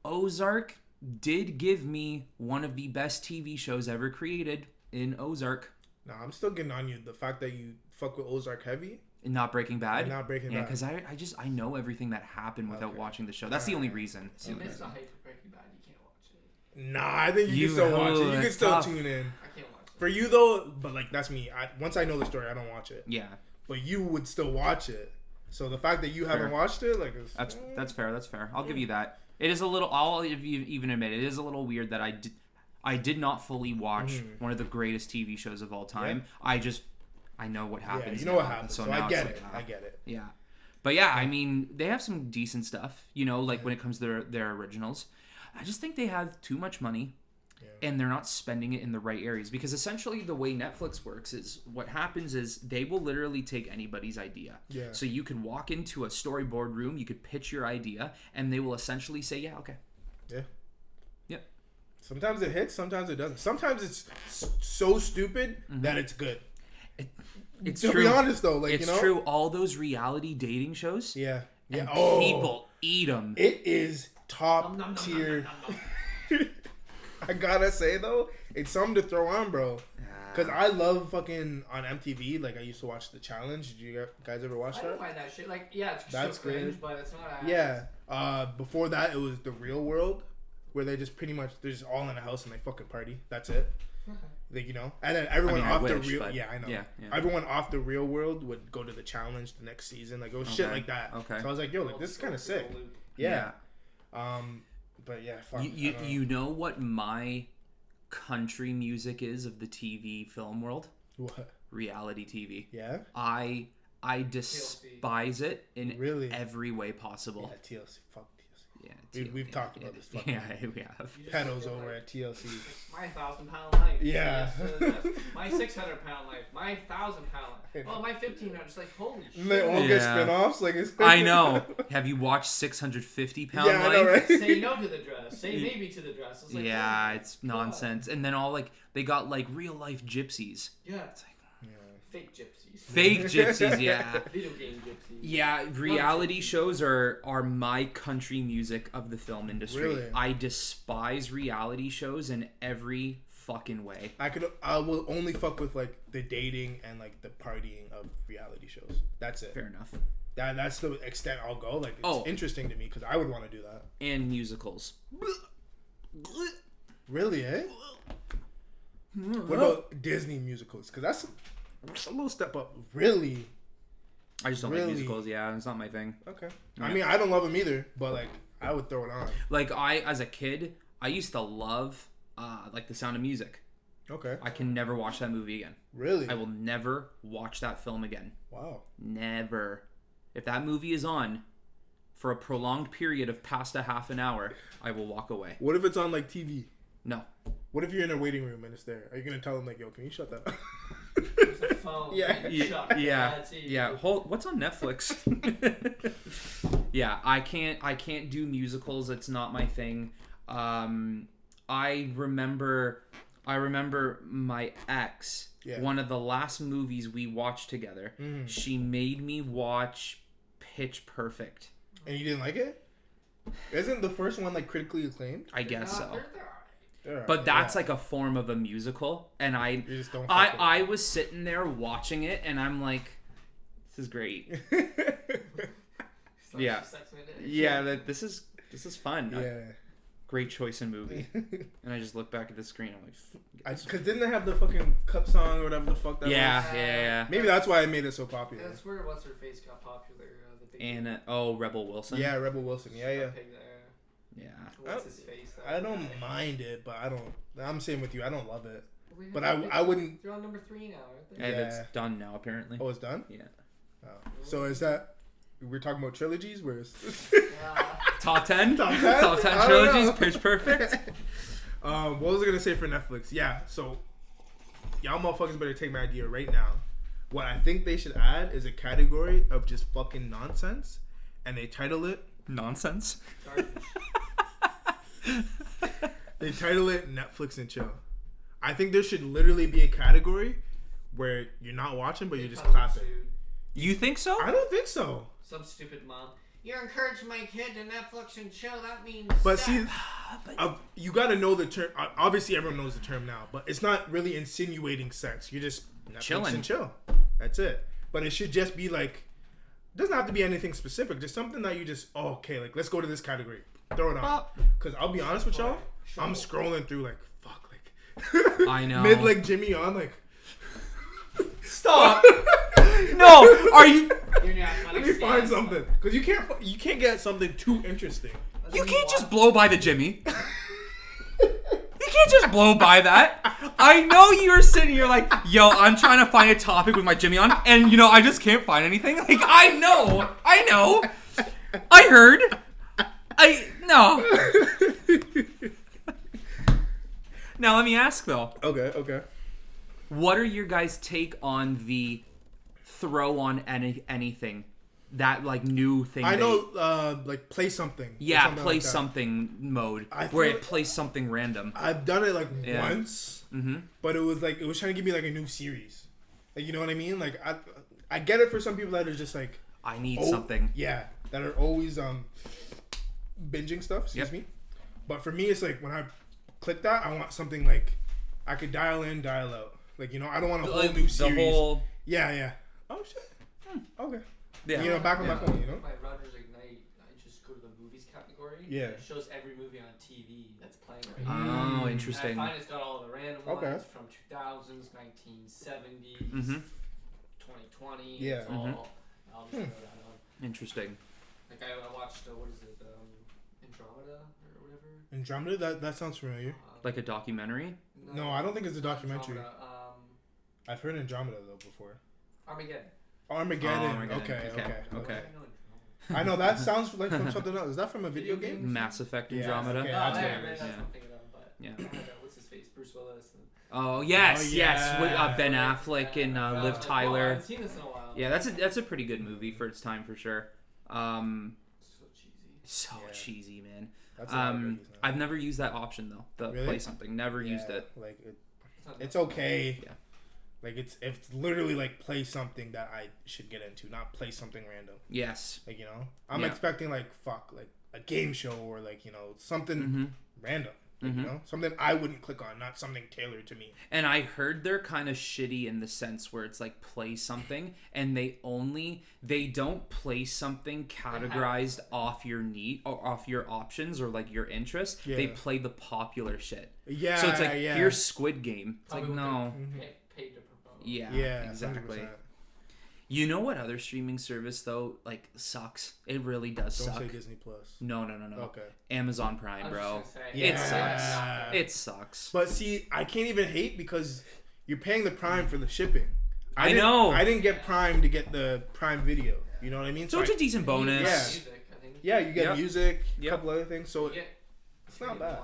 Ozark did give me one of the best TV shows ever created in Ozark. Nah, I'm still getting on you. The fact that you fuck with Ozark heavy. And not Breaking Bad. Not Breaking Bad. Yeah, because I know everything that happened without watching the show. That's the only reason. You miss the hype of Breaking Bad. You can't watch it. Nah, I think you can still watch it. You can still tune in. I can't watch it. For you though, but like that's me. Once I know the story, I don't watch it. Yeah. But you would still watch it. So the fact that you haven't watched it, like, that's fair. That's fair. I'll give you that. It is a little. I'll even admit it is a little weird that I did not fully watch one of the greatest TV shows of all time. Yeah. I know what happens. You know what happens. So now I get it. I get it. Yeah. But yeah, I mean, they have some decent stuff, you know, like when it comes to their originals. I just think they have too much money and they're not spending it in the right areas, because essentially the way Netflix works is what happens is they will literally take anybody's idea. Yeah. So you can walk into a storyboard room, you could pitch your idea, and they will essentially say, yeah, okay. Yeah. Yep. Sometimes it hits, sometimes it doesn't. Sometimes it's so stupid that it's good. It's to true. be honest, though, like, it's you know, true. All those reality dating shows, yeah, and yeah. people eat them. It is top tier. I gotta say though, it's something to throw on, bro. Because I love fucking on MTV. Like I used to watch The Challenge. Did you guys ever watch I that? don't find that shit. Like, yeah, it's That's so cringe, good. but it's not. Yeah. Before that, it was The Real World, where they just pretty much they're just all in a house and they fucking party. That's it. Like, you know, and then everyone off the real. Yeah, I know. Yeah. Everyone off The Real World would go to The Challenge the next season. Like it was shit like that. Okay. So I was like, yo, like this is kind of sick. Yeah. But yeah, fuck. You know what my country music is of the TV film world? What? Reality TV. Yeah. I despise it in every way possible. Yeah, TLC. Fuck TLC. Yeah, we've talked about this. Fucking yeah, we have. pedos over at TLC. My 1,000-pound life. Yeah. My 600-pound life. My 1,000-pound life. Oh, my 1,500. Just like, holy shit. They all get spin-offs. Like it's. I know. Have you watched 650-pound Life? I know, right? Say no to the dress. Say maybe to the dress. It's like, yeah, it's nonsense. And then all like they got like real life gypsies. Yeah. It's like fake gypsies. Fake gypsies, yeah. Video game gypsies. Yeah, reality shows are my country music of the film industry. Really? I despise reality shows in every fucking way. I will only fuck with like the dating and like the partying of reality shows. That's it. Fair enough. That's the extent I'll go. Like it's interesting to me because I would want to do that. And musicals. Really, eh? What about Disney musicals? Because that's a little step up. Really? I just don't like musicals. Yeah, it's not my thing. Okay. Yeah. I mean, I don't love them either, but like I would throw it on. Like as a kid, I used to love like The Sound of Music. Okay. I can never watch that movie again. Really? I will never watch that film again. Wow. Never. If that movie is on for a prolonged period of past a half an hour, I will walk away. What if it's on like TV? No. What if you're in a waiting room and it's there? Are you gonna tell them like, "Yo, can you shut that up?" There's a phone. Yeah. What's on Netflix? Yeah, I can't do musicals. It's not my thing. I remember my ex. Yeah. One of the last movies we watched together. She made me watch Pitch Perfect. And you didn't like it? Isn't the first one like critically acclaimed? I guess so. Right, But that's like a form of a musical, and You just don't I was sitting there watching it, and I'm like, this is great. Yeah. This is fun. Yeah. Great choice in movie. And I just look back at the screen. I'm like, because didn't they have the fucking cup song or whatever the fuck that was? Yeah. Maybe that's why I made it so popular. That's where what's her face got popular. And Rebel Wilson. Yeah, Rebel Wilson. Yeah. What's his face? I don't mind it, but I'm saying with you, I don't love it. But I wouldn't. They're on number 3 now, aren't they? And it's done now, apparently. Oh, it's done? Yeah. Oh. So is that we're talking about trilogies? Where it's Top 10? Top 10? Top 10 trilogies, Pitch Perfect. What was I gonna say for Netflix? Yeah, so y'all motherfuckers better take my idea right now. What I think they should add is a category of just fucking nonsense, and they title it Nonsense. They title it Netflix and Chill. I think there should literally be a category where you're not watching, but you're just clapping. You think so? I don't think so. Some stupid mom. You're encouraging my kid to Netflix and chill. That means. But sex. see, you got to know the term. Obviously, everyone knows the term now, but it's not really insinuating sex. You're just Netflix chilling and chill. That's it. But it should just be like, it doesn't have to be anything specific. Just something that you just, okay, like let's go to this category. Throw it on. Because I'll be honest with y'all, I'm scrolling through like, fuck, like. I know. Mid like Jimmy on like. Stop. No, are you? Let me find something, because you can't get something too interesting. You can't just blow by the Jimmy. You can't just blow by that. I know you were sitting here like, yo, I'm trying to find a topic with my Jimmy on, and I just can't find anything. Like, I know. I heard. No. Now let me ask though. Okay. What are your guys' take on the throw on anything? That like new thing. I know, like play something. Yeah, something play like that. something mode where it plays something random. I've done it like once, Mm-hmm. but it was trying to give me like a new series. Like, you know what I mean? Like I get it for some people that are just like, I need something. Yeah, that are always binging stuff. Excuse me. But for me, it's like when I click that, I want something like I could dial in, dial out. Like, I don't want a whole new series. Yeah. Oh shit. Okay. Yeah. Back on my phone. My Rogers Ignite, I just go to the movies category. Yeah. It shows every movie on TV that's playing right now. Oh, interesting. And I find it's got all the random ones from 2000s, 1970s, 2020. Yeah. It's all. I'll just throw that on. Interesting. Like I watched what is it? Andromeda or whatever. Andromeda. That sounds familiar. Like a documentary? No, I don't think it's a documentary. Andromeda, I've heard Andromeda though before. Armageddon. Okay. Okay. I know that sounds like from something else. Is that from a video game? Mass Effect Yeah, Andromeda. okay. That's what what it is. I'm thinking of. But Yeah. What's his face? Bruce Willis. Oh yes, yeah. yes. With Ben Affleck and Liv I Tyler. haven't seen this in a while. Yeah, that's a pretty good movie for its time for sure. So cheesy. So cheesy, man. That's a lot of movies now. I've never used that option though. The Really? play something. Never used it. Like it's okay. Yeah. Like it's literally like play something that I should get into, not play something random. Yes. Like, I'm expecting like a game show or like, something random. Like, something I wouldn't click on, not something tailored to me. And I heard they're kind of shitty in the sense where it's like play something and they don't play something categorized off your need or off your options or like your interest. Yeah. They play the popular shit. Yeah. So it's like here's Squid Game. It's Probably like no. Paid to promote. Yeah, exactly. 100%. You know what other streaming service though like sucks? It really does Don't suck. say Disney Plus. No. Okay. Amazon Prime, bro. Yeah. It sucks. It sucks. But see, I can't even hate because you're paying the Prime for the shipping. I know. I didn't get Prime to get the Prime Video. You know what I mean? So it's a decent bonus. Yeah. Music, I think. Yeah, you get music, a Yep. couple other things. So it's not bad.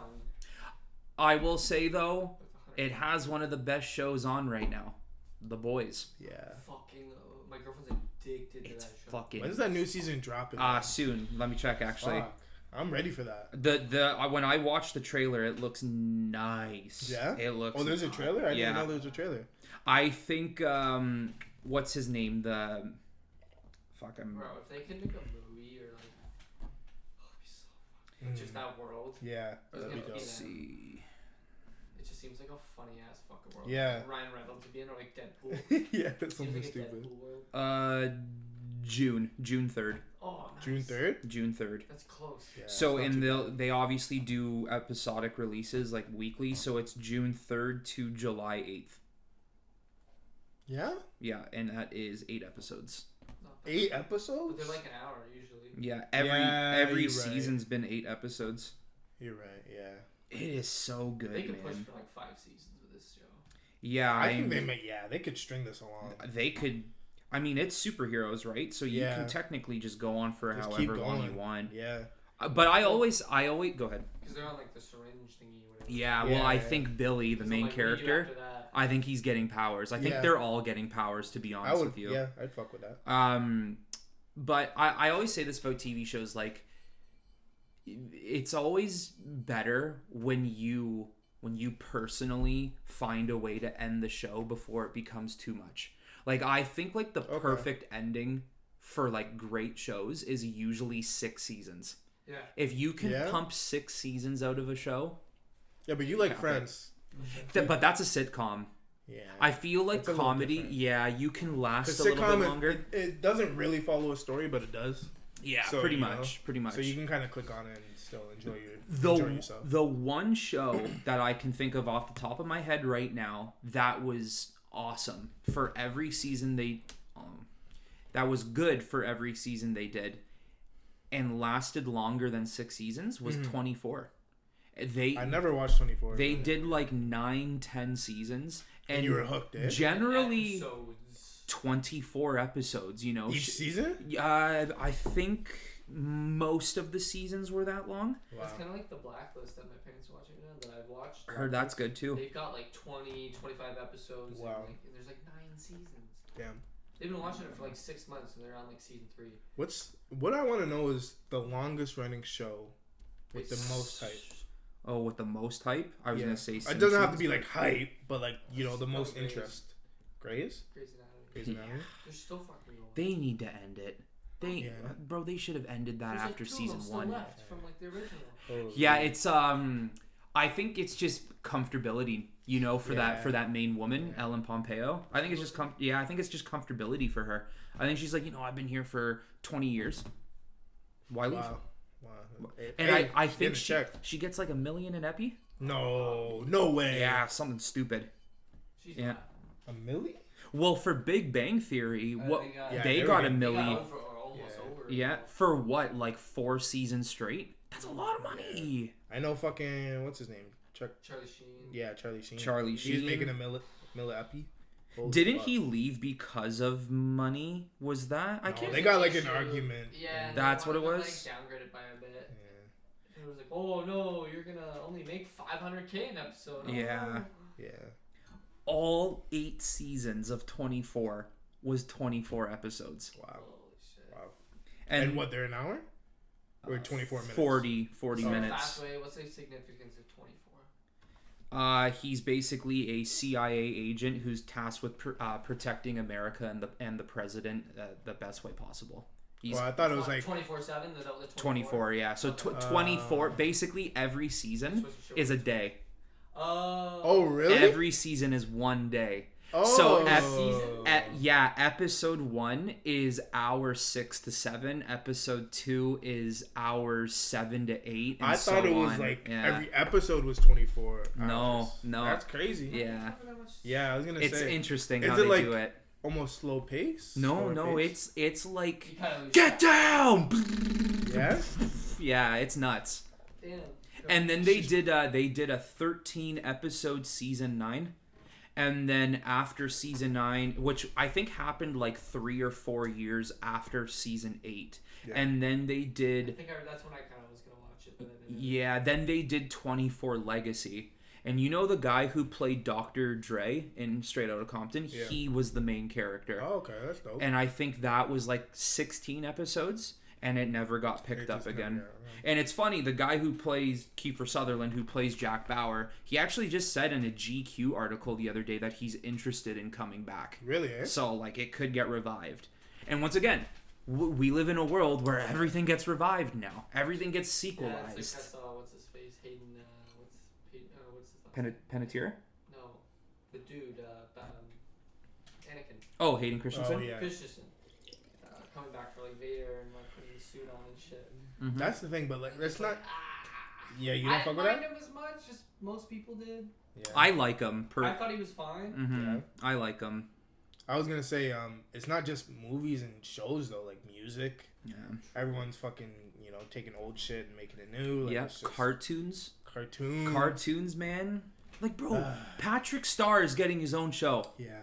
I will say though, it has one of the best shows on right now, The Boys. Yeah. Fucking, my girlfriend's addicted to It's that show. fucking When's that new season dropping? soon. Let me check actually. Fuck. I'm ready for that. When I watched the trailer, it looks nice. Yeah? It looks. Oh, there's a trailer? I didn't know there was a trailer. I think what's his name? Bro, if they can make a movie or like, it'd be so fucking just that world. Yeah. That'd be Let's dope. see. It just seems like a funny ass fucking world. Yeah. Like Ryan Reynolds would be in or like Deadpool. Yeah, that's Seems something like a stupid. Deadpool world. June 3rd. Oh, nice. June 3rd? June 3rd. That's close. Yeah, So it's not too they obviously do episodic releases like weekly, so it's June 3rd to July 8th. Yeah? Yeah, and that is 8 episodes. 8 episodes? But they're like an hour usually. Yeah, Yeah, every you're season's been 8 episodes. You're right, yeah. It is so good, They could man. push for like 5 seasons with this show. Yeah, I think they could string this along. They could. I mean, it's superheroes, right? So you Yeah. can technically just go on for Just keep however long you going. want. Yeah. But I always go ahead. Because they're on like the syringe thingy or whatever. Yeah, well, I Yeah. think Billy, the So, main like, what do you do character, after that? I think he's getting powers. I think Yeah. they're all getting powers, to be I honest would, with you. yeah, I'd fuck with that. But I always say this about TV shows, like, it's always better when you personally find a way to end the show before it becomes too much. Like, I think, like, the perfect ending for, like, great shows is usually 6 seasons. Yeah. If you can pump 6 seasons out of a show... Yeah, but you like Friends. But that's a sitcom. Yeah. I feel like It's a little comedy, different. yeah, you can last a Because little bit sitcom, longer. it doesn't really follow a story, but it does. Yeah, So, pretty you much. So you can kind of click on it and still enjoy yourself. The one show that I can think of off the top of my head right now that was awesome for every season that was good for every season they did and lasted longer than 6 seasons was 24. I never watched 24. They did like 9-10 seasons, and you were hooked. Generally, 24 episodes. You know, each season. I think most of the seasons were that long. Wow. It's kind of like The Blacklist that my parents are watching now that I've watched. I heard that's good too. They've got like 20, 25 episodes. Wow. And there's like 9 seasons. Damn. They've been watching it for like 6 months and they're on like season 3. What I want to know is the longest running show with the most hype. Oh, with the most hype? I was gonna say Simpsons. It doesn't have to be like hype, but like the most interest. Grey's Anatomy. They're still fucking going. They need to end it. Bro, they should have ended that after season 1. Left from like the original. Yeah, it's I think it's just comfortability, you know, for that main woman, Ellen Pompeo. I think it's just comfortability for her. I think she's like, I've been here for 20 years. Why leave? Wow. And I think she gets like $1 million in epi. No way. Yeah, something stupid. $1 million? Well, for Big Bang Theory, they got $1 million. Over. For what, like 4 seasons straight? That's a lot of money. I know fucking what's his name? Charlie Sheen. Yeah, Charlie Sheen. He was making $1 million epi. Didn't he leave because of money? Was that? I can't. They got like an argument. Yeah, that's what it was. Like, downgraded by a bit. Yeah. It was like, oh no, you're gonna only make $500K an episode. Oh, yeah. Yeah. All 8 seasons of 24 was 24 episodes. Wow. Holy shit. Wow. And what? They're an hour? Or 24 minutes? 40 minutes. Fastway, what's the significance of 24? He's basically a CIA agent who's tasked with protecting America and the president the best way possible. I thought it was like 24/7. Is that what the 24? Yeah. So 24. Basically, every season is a day. Oh, really? Every season is 1 day. Oh. So episode 1 is hours 6 to 7. Episode 2 is hours 7 to 8. And I thought so it was on. like every episode was 24 hours. No. That's crazy. Yeah. Yeah, I was gonna say. It's interesting how they like do it. Almost slow pace. No, it's like get down. Yeah. Yeah, it's nuts. Damn. And then they did a 13 episode season 9. And then after season 9, which I think happened like 3 or 4 years after season 8. Yeah. And then they did... I think that's when I kind of was going to watch it. But yeah, then they did 24 Legacy. And you know the guy who played Dr. Dre in Straight Outta Compton? Yeah. He was the main character. Oh, okay. That's dope. And I think that was like 16 episodes. And it never got picked up again. And it's funny, the guy who plays Kiefer Sutherland, who plays Jack Bauer, he actually just said in a GQ article the other day that he's interested in coming back. Really, eh? So, like, it could get revived. And once again, we live in a world where everything gets revived now. Everything gets sequelized. Yeah, it's like I saw, what's his face? Hayden, what's his last Panettiere? No. The dude, Anakin. Oh, Hayden Christensen? Oh, yeah. Christensen. Coming back for, like, Vader and, like, putting the suit on and shit. Mm-hmm. That's the thing, but like that's not. Yeah, you don't fuck with that. I didn't mind him as much, just most people did. Yeah. I like him. I thought he was fine. Mm-hmm. Yeah. I like him. I was gonna say, it's not just movies and shows though, like music. Yeah. Everyone's fucking, taking old shit and making it new. Like, yeah. Cartoons, man. Like, bro, Patrick Star is getting his own show. Yeah.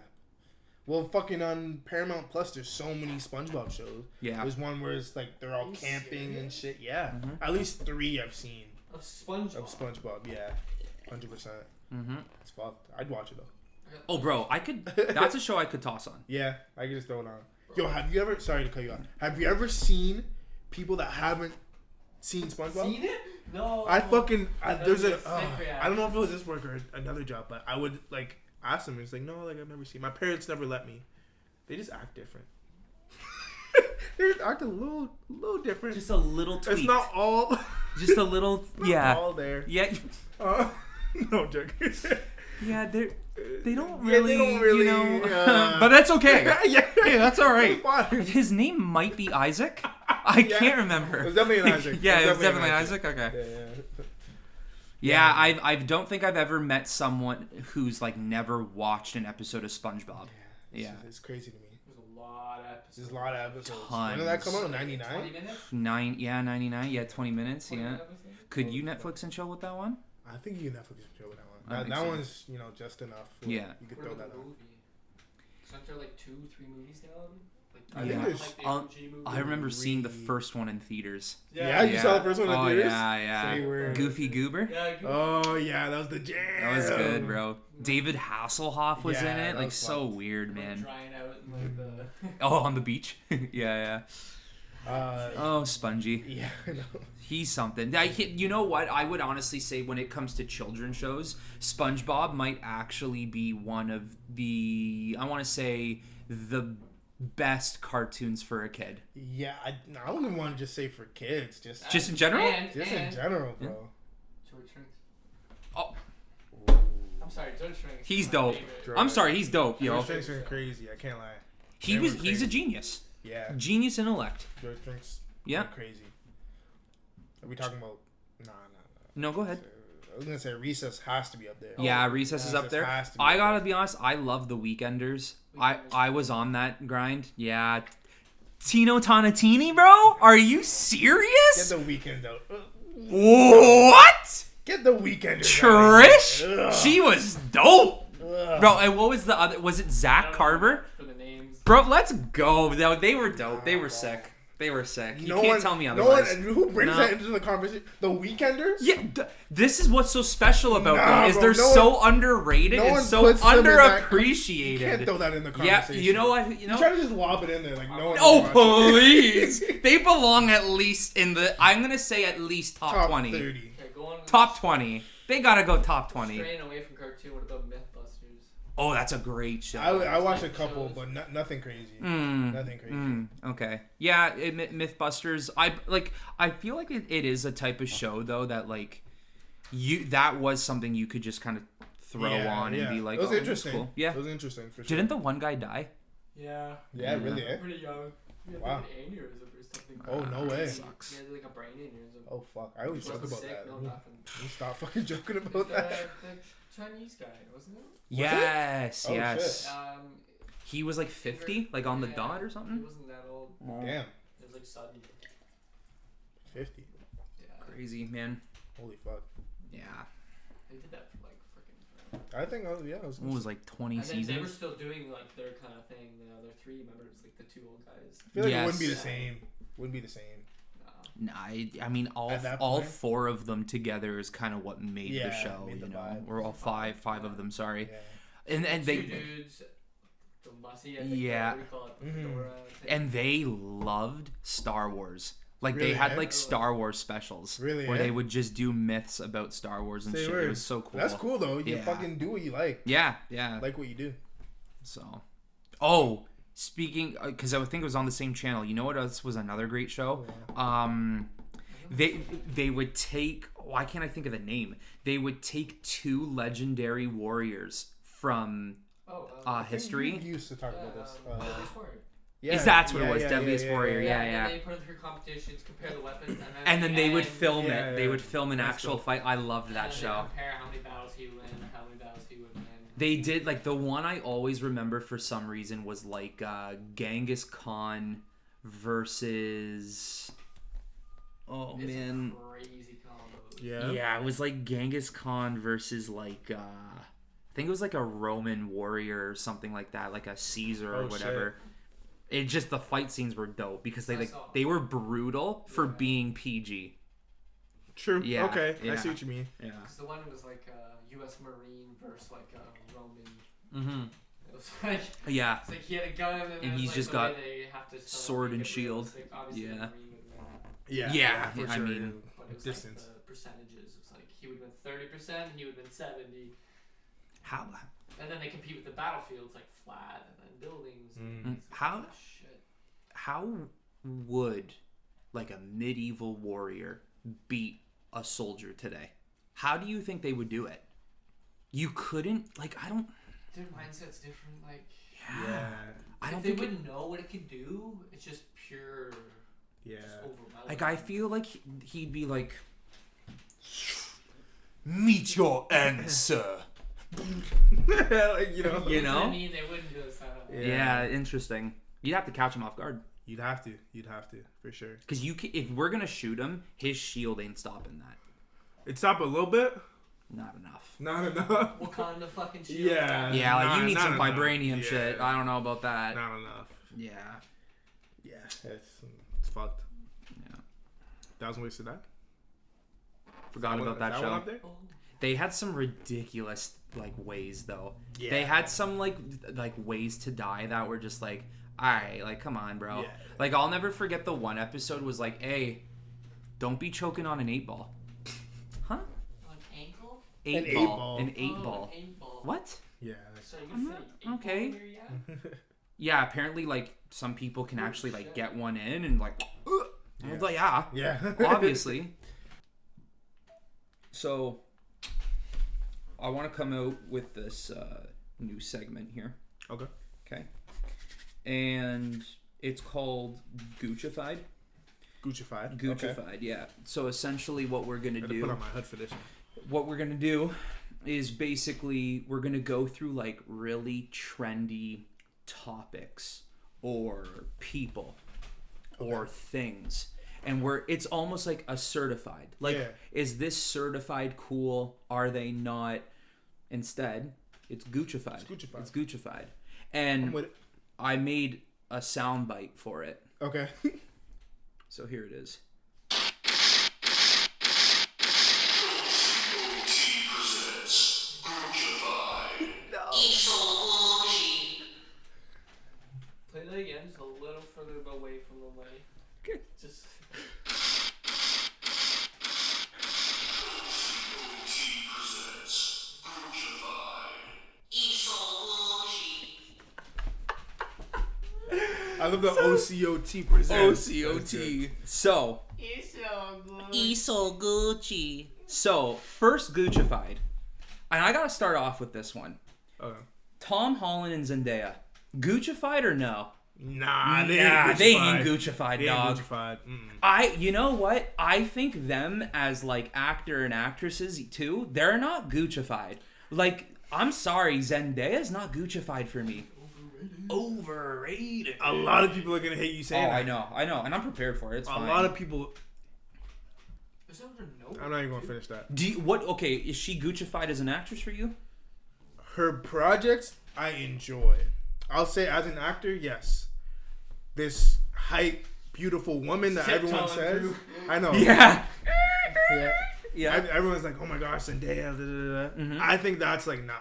Well, fucking on Paramount Plus, there's so many SpongeBob shows. Yeah. There's one where it's like they're all camping and shit. Yeah. Mm-hmm. At least 3 I've seen. Of SpongeBob, yeah. 100%. Mm-hmm. It's fucked. I'd watch it though. Oh, bro, that's a show I could toss on. Yeah, I could just throw it on. Yo, have you ever, sorry to cut you off, have you ever seen people that haven't seen SpongeBob? Seen it? No. I don't know if it was this work or another job, but I would like ask them, and it's like, no, like I've never seen. My parents never let me. They just act different. They just act a little different. Just a little tweak. It's not all. Just a little. Yeah. All there. Yeah. No joke. Yeah, they don't really. They don't really. But that's okay. Yeah, that's all right. His name might be Isaac. I can't remember. It was definitely an Isaac. Yeah, it was definitely Isaac. Okay. Yeah, I don't think I've ever met someone who's like never watched an episode of SpongeBob. Yeah. It's crazy to me. There's a lot of episodes. Tons. When did that come out? 99? 20 minutes? 99. Yeah, 20 minutes. 20 yeah. Could you Netflix and chill with that one? I think you can Netflix and chill with that one. That one's, just enough. You could throw that on. Aren't there like 2-3 movies now? I think there's. I remember seeing the first one in theaters. Yeah, you saw the first one in theaters? Yeah. Goofy Goober? Yeah, Goofy. Oh, yeah, that was the jam. That was good, bro. David Hasselhoff was in it. Like, so fun. weird, man. Drying out in the... Oh, on the beach? yeah. Spongy. Yeah, I know. He's something. You know what? I would honestly say when it comes to children's shows, SpongeBob might actually be one of the, I want to say, the best cartoons for a kid. Yeah, I wouldn't want to just say for kids. Just in general? In general, bro. George Shrinks. Oh. I'm sorry, George Shrinks. He's dope. I'm sorry, he's dope, yo. George Shrinks are crazy. I can't lie. He's a genius. Yeah. Genius intellect. George Shrinks. Yeah. Crazy. Are we talking about? Nah. No, go ahead. I was gonna say Recess has to be up there. Yeah, Recess is up there. I gotta be honest. I love the Weekenders. I was on that grind. Yeah. Tino Tonatini, bro? Are you serious? Get the Weekend out. What? Get the Weekenders. Trish? She was dope. Bro, and what was the other? Was it Zach Carver? For the names. Bro, let's go. They were dope. They were sick. They were sick. You can't tell me otherwise. Who brings that into the conversation? The Weekenders? Yeah, this is what's so special about them is they're so underrated and so underappreciated. You can't throw that in the conversation. Yeah, you know what? You try to just lob it in there like no one. Oh, please! They belong at least in the. I'm gonna say at least top 20. 30. Okay, go on. Top 20. They gotta go top 20. Straying away from cartoon. What about Mythbusters? Oh, that's a great show. I watched a couple, but nothing crazy. Nothing crazy. Okay. Yeah, Mythbusters. I feel like it is a type of show though that that was something you could just kind of throw on and be like, it was interesting. Cool. Yeah, it was interesting for sure. Didn't the one guy die? Yeah. Yeah, really. Pretty young. Wow. An aneurysm or something. Oh no way. Sucks. He had like a brain aneurysm. Oh fuck! I always joke about that. No, nothing. You stop fucking joking about that. The Chinese guy, wasn't it? Yes. Shit. He was like 50, like on the dot or something. He wasn't that old. Damn. It was like sudden. 50. Yeah. Crazy, man. Holy fuck. Yeah. They did that for like freaking forever. I think it was. What was like 20 and seasons? They were still doing like their kind of thing. The other three, remember, it was like the two old guys. I feel like it wouldn't be the same. Wouldn't be the same. Nah, I mean all four of them together is kind of what made the show. Made the vibe. Or all five of them. Sorry. Yeah. And they. Two dudes. The Mussy, I think. What do you call it? The fedora and they loved Star Wars. Like really, they had like Star Wars specials. Really, where they would just do myths about Star Wars and shit. It was so cool. That's cool though. You fucking do what you like. Yeah. Like what you do. So, speaking, because I think it was on the same channel. You know what else was another great show? They would take. Why can't I think of the name? They would take two legendary warriors from history. You used to talk about this. Is that's what it was? Deadliest Warrior. Yeah. And they put them through competitions, compare the weapons, and then they would film it. They would film an actual fight. I loved that show. Compare how many battles he would win, how many battles he would win. They did like the one I always remember for some reason was like Genghis Khan versus. Oh it's man. Crazy combos. Yeah. Yeah, it was like Genghis Khan versus like I think it was like a Roman warrior or something like that, like a Caesar or whatever. Shit. It just the fight scenes were dope because they were brutal for being PG. True. Yeah. Okay. Yeah. I see what you mean. Yeah. Because the one was like a U.S. Marine versus like a Roman. Mm-hmm. It was like it's like he had a gun and he's like just the got they have to sword and shield. Yeah. Yeah. For I sure. mean, but it was distance. like the percentages. It's like he would win 30%, he would win 70%. How? And then they compete with the battlefields like flat and then buildings. Mm. How would like a medieval warrior beat a soldier today? How do you think they would do it? You couldn't I don't. Their mindset's different. Like I don't they think wouldn't know what it could do. It's just pure. Yeah. Just overwhelming. Like I feel like he'd be like, meet your end, sir. Like, you know. I mean, they wouldn't do this. Yeah, interesting. You'd have to catch him off guard. You'd have to, for sure. Because if we're gonna shoot him, his shield ain't stopping that. It stopped a little bit. Not enough. Not enough. Wakanda fucking shield. Yeah. Yeah, like you need not some enough. vibranium Yeah. shit. I don't know about that. Not enough. Yeah. Yeah, it's fucked. Yeah. 1,000 Ways to Die. Forgot about that one show. up there? Oh. They had some ridiculous like ways though. Yeah. They had some like ways to die that were just like, all right, like come on, bro. Yeah. Like I'll never forget the one episode was like, hey, don't be choking on an 8-ball. Huh? An ankle? Eight An ball. 8-ball. An 8-ball. An 8-ball. What? Yeah. So you I'm fit not- an 8-ball okay. in your yak? Yeah, apparently like some people can actually like shit. get one in and like, I was like, yeah, Yeah. obviously. So I want to come out with this new segment here. Okay. Okay. And it's called Guccified. Guccified. Guccified, Okay. yeah. So essentially what we're going to I had to do, put on my hood for this one. what we're going to do is basically we're going to go through like really trendy topics or people or things. And it's almost like a certified. Like, Yeah. is this certified cool? Are they not? Instead, it's Guccified. It's Guccified. It's Guccified. I'm And with it. I made a sound bite for it. Okay. So here it is. Play that again, just a little further away from the mic. Okay. Just. I love the OCOT presents. OCOT. So, Iso Gucci. So, first Guccified. And I gotta start off with this one. Okay. Tom Holland and Zendaya. Guccified or no? Nah, they ain't Guccified, They dog. ain't Guccified. You know what? I think them as like actor and actresses too, they're not Guccified. Like, I'm sorry, Zendaya's not Guccified for me. Overrated. A lot of people are gonna hate you saying that. I know, and I'm prepared for it. It's A fine. lot of people. Is that a note? I'm not even gonna finish that. Okay, is she Guccified as an actress for you? Her projects, I enjoy. I'll say as an actor, yes. This hype, beautiful woman that everyone says. I know. Yeah. Yeah. Everyone's like, oh my gosh, Zendaya. Da, da, da. Mm-hmm. I think that's like nah.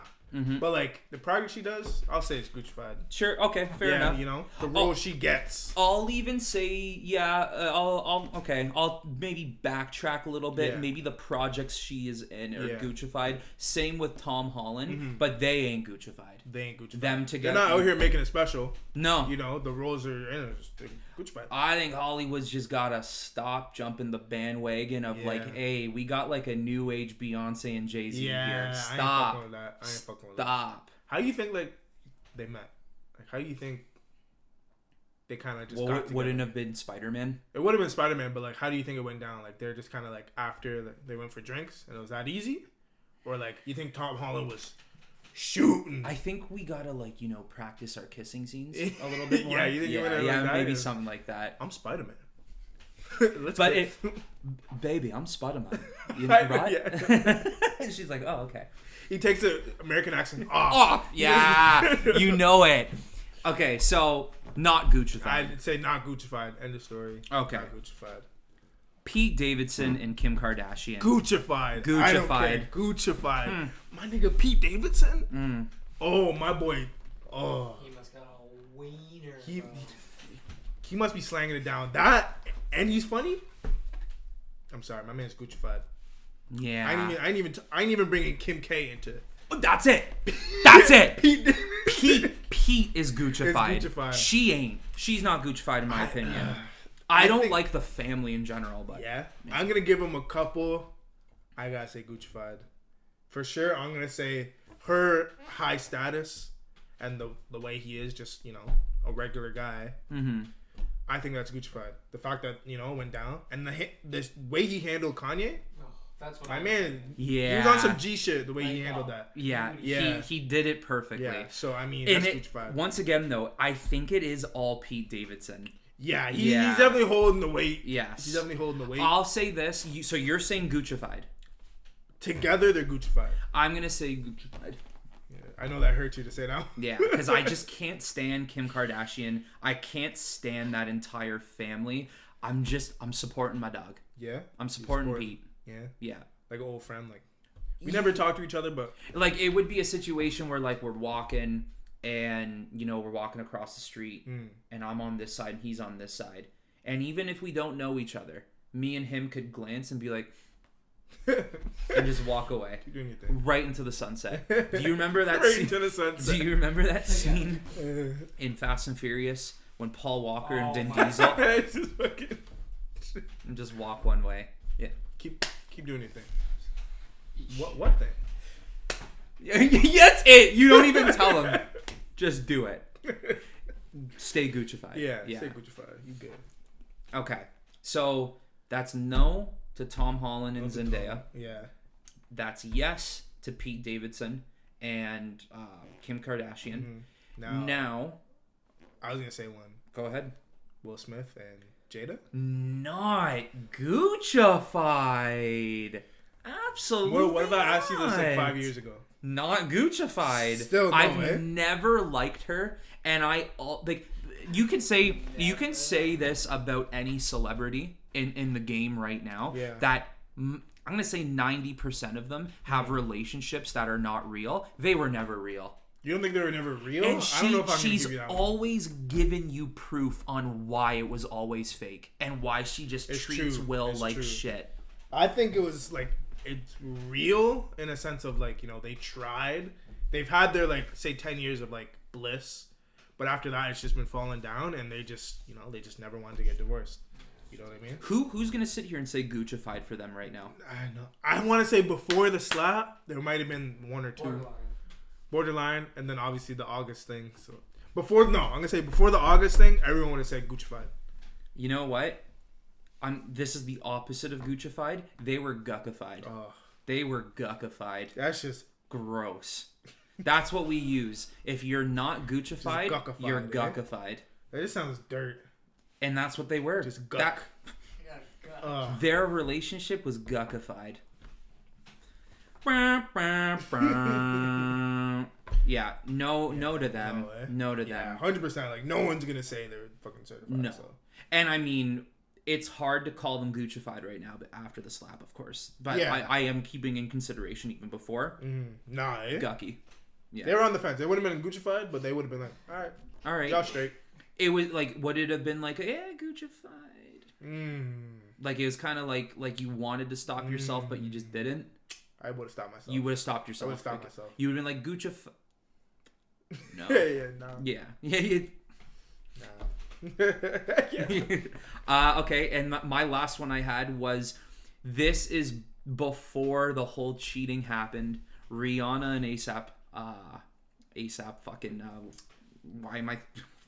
But like the project she does, I'll say it's Guccified. Sure. Okay. Fair enough. You know the role she gets. I'll even say, I'll maybe backtrack a little bit. Yeah. Maybe the projects she is in are Yeah. Guccified. Same with Tom Holland, but they ain't Guccified. They ain't Guccified. Them together. They're not out here making it special. No. You know the roles are in they're Guccified. I think Hollywood's just gotta stop jumping the bandwagon of like, hey, we got like a new age Beyonce and Jay-Z here. I ain't Stop. fucking with that. I ain't fucking with that. Stop. How do you think like they met? Like how do you think they kind of just got Well, together? wouldn't have been Spider-Man. It would have been Spider-Man, but like how do you think it went down? Like they're just kind of like after they went for drinks and it was that easy, or like you think Tom Holland was shooting? I think we gotta practice our kissing scenes a little bit more. Yeah, you think it went like that? maybe something like that. I'm Spider-Man. But baby, I'm Spider-Man. You know, right? Yeah. And she's like, oh, okay. He takes the American accent off. Off. Yeah, you know it. Okay, so not Guccified. I'd say not Guccified. End of story. Okay. Not Guccified. Pete Davidson and Kim Kardashian. Guccified. Guccified. I don't care. Guccified. My nigga Pete Davidson. Oh, my boy. Oh. He must got a wiener. He must be slanging it down. That and he's funny. I'm sorry, my man's Guccified. Yeah. I ain't even bringing Kim K into it. That's it. That's it. Pete Pete is Guccified. Is Guccified. She ain't. She's not Guccified in my opinion. I don't think- like the family in general, but Yeah. I'm gonna give him a couple. I gotta say Guccified. For sure, I'm gonna say her high status and the way he is, just a regular guy. Mm-hmm. I think that's Guccified. The fact that went down and the way he handled Kanye. Oh, that's what My man, Yeah. he was on some G shit. The way he handled that. Yeah, Yeah. He did it perfectly. Yeah. So I mean, And that's it, Guccified. once again, though, I think it is all Pete Davidson. Yeah, Yeah. he's definitely holding the weight. Yes. He's definitely holding the weight. I'll say this. So you're saying Guccified. Together, they're Guccified. I'm gonna say Guccified. Yeah, I know that hurts you to say now. Yeah, because I just can't stand Kim Kardashian. I can't stand that entire family. I'm supporting my dog. Yeah? I'm supporting Pete. Yeah? Yeah. Like an old friend. Like, we never talk to each other, but... Like, it would be a situation where, like, we're walking and, you know, we're walking across the street and I'm on this side and he's on this side. And even if we don't know each other, me and him could glance and be like... and just walk away. Keep doing your thing. Right into the sunset. Do you remember that right scene? into the sunset. Do you remember that scene in Fast and Furious when Paul Walker and Vin Diesel just fucking... and just walk one way? Yeah. Keep doing your thing. What thing? That's it. You don't even tell him. Just do it. Stay Guccified. Yeah. Stay Guccified. You good. Okay. So that's no to Tom Holland and Zendaya. Yeah. That's yes to Pete Davidson and Kim Kardashian. Now, I was gonna say one. Go ahead. Will Smith and Jada. Not Guccified. Absolutely. What if I asked you this like 5 years ago? Not Guccified. Still no, I've never liked her, and you can say this about any celebrity in the game right now. Yeah. That I'm gonna say 90% of them have relationships that are not real. They were never real. You don't think they were never real? And I don't know if I'm she's gonna give you that always given you proof on why it was always fake and why she just treats Will like shit. I think it was like it's real in a sense of like, you know, they tried. They've had their like say 10 years of like bliss, but after that it's just been falling down and they just, you know, they just never wanted to get divorced. You know what I mean? Who's gonna sit here and say Guccified for them right now? I know. I want to say before the slap, there might have been one or two. Borderline, and then obviously the August thing. So I'm gonna say before the August thing, everyone would have said Guccified. You know what? This is the opposite of Guccified. They were Guccified. Oh. They were Guccified. That's just gross. That's what we use. If you're not Guccified, you're Guccified. That just sounds dirt. And that's what they were. Just guck. Their relationship was Guccified. Yeah, no to them. No to them. 100%. Like, no one's going to say they're fucking certified. No. So. And I mean, it's hard to call them Guccified right now, but after the slap, of course. But yeah. I am keeping in consideration even before. Gucky. Yeah. They were on the fence. They wouldn't have been Guccified, but they would have been like, all right. Y'all straight. It was like, would it have been like, yeah, Guccified? Like, it was kind of like you wanted to stop yourself, but you just didn't. I would have stopped myself. You would have stopped yourself. I would have stopped myself. You would have been like, Guccified. No. No. Okay, and my last one I had was, this is before the whole cheating happened. Rihanna and ASAP fucking, why am I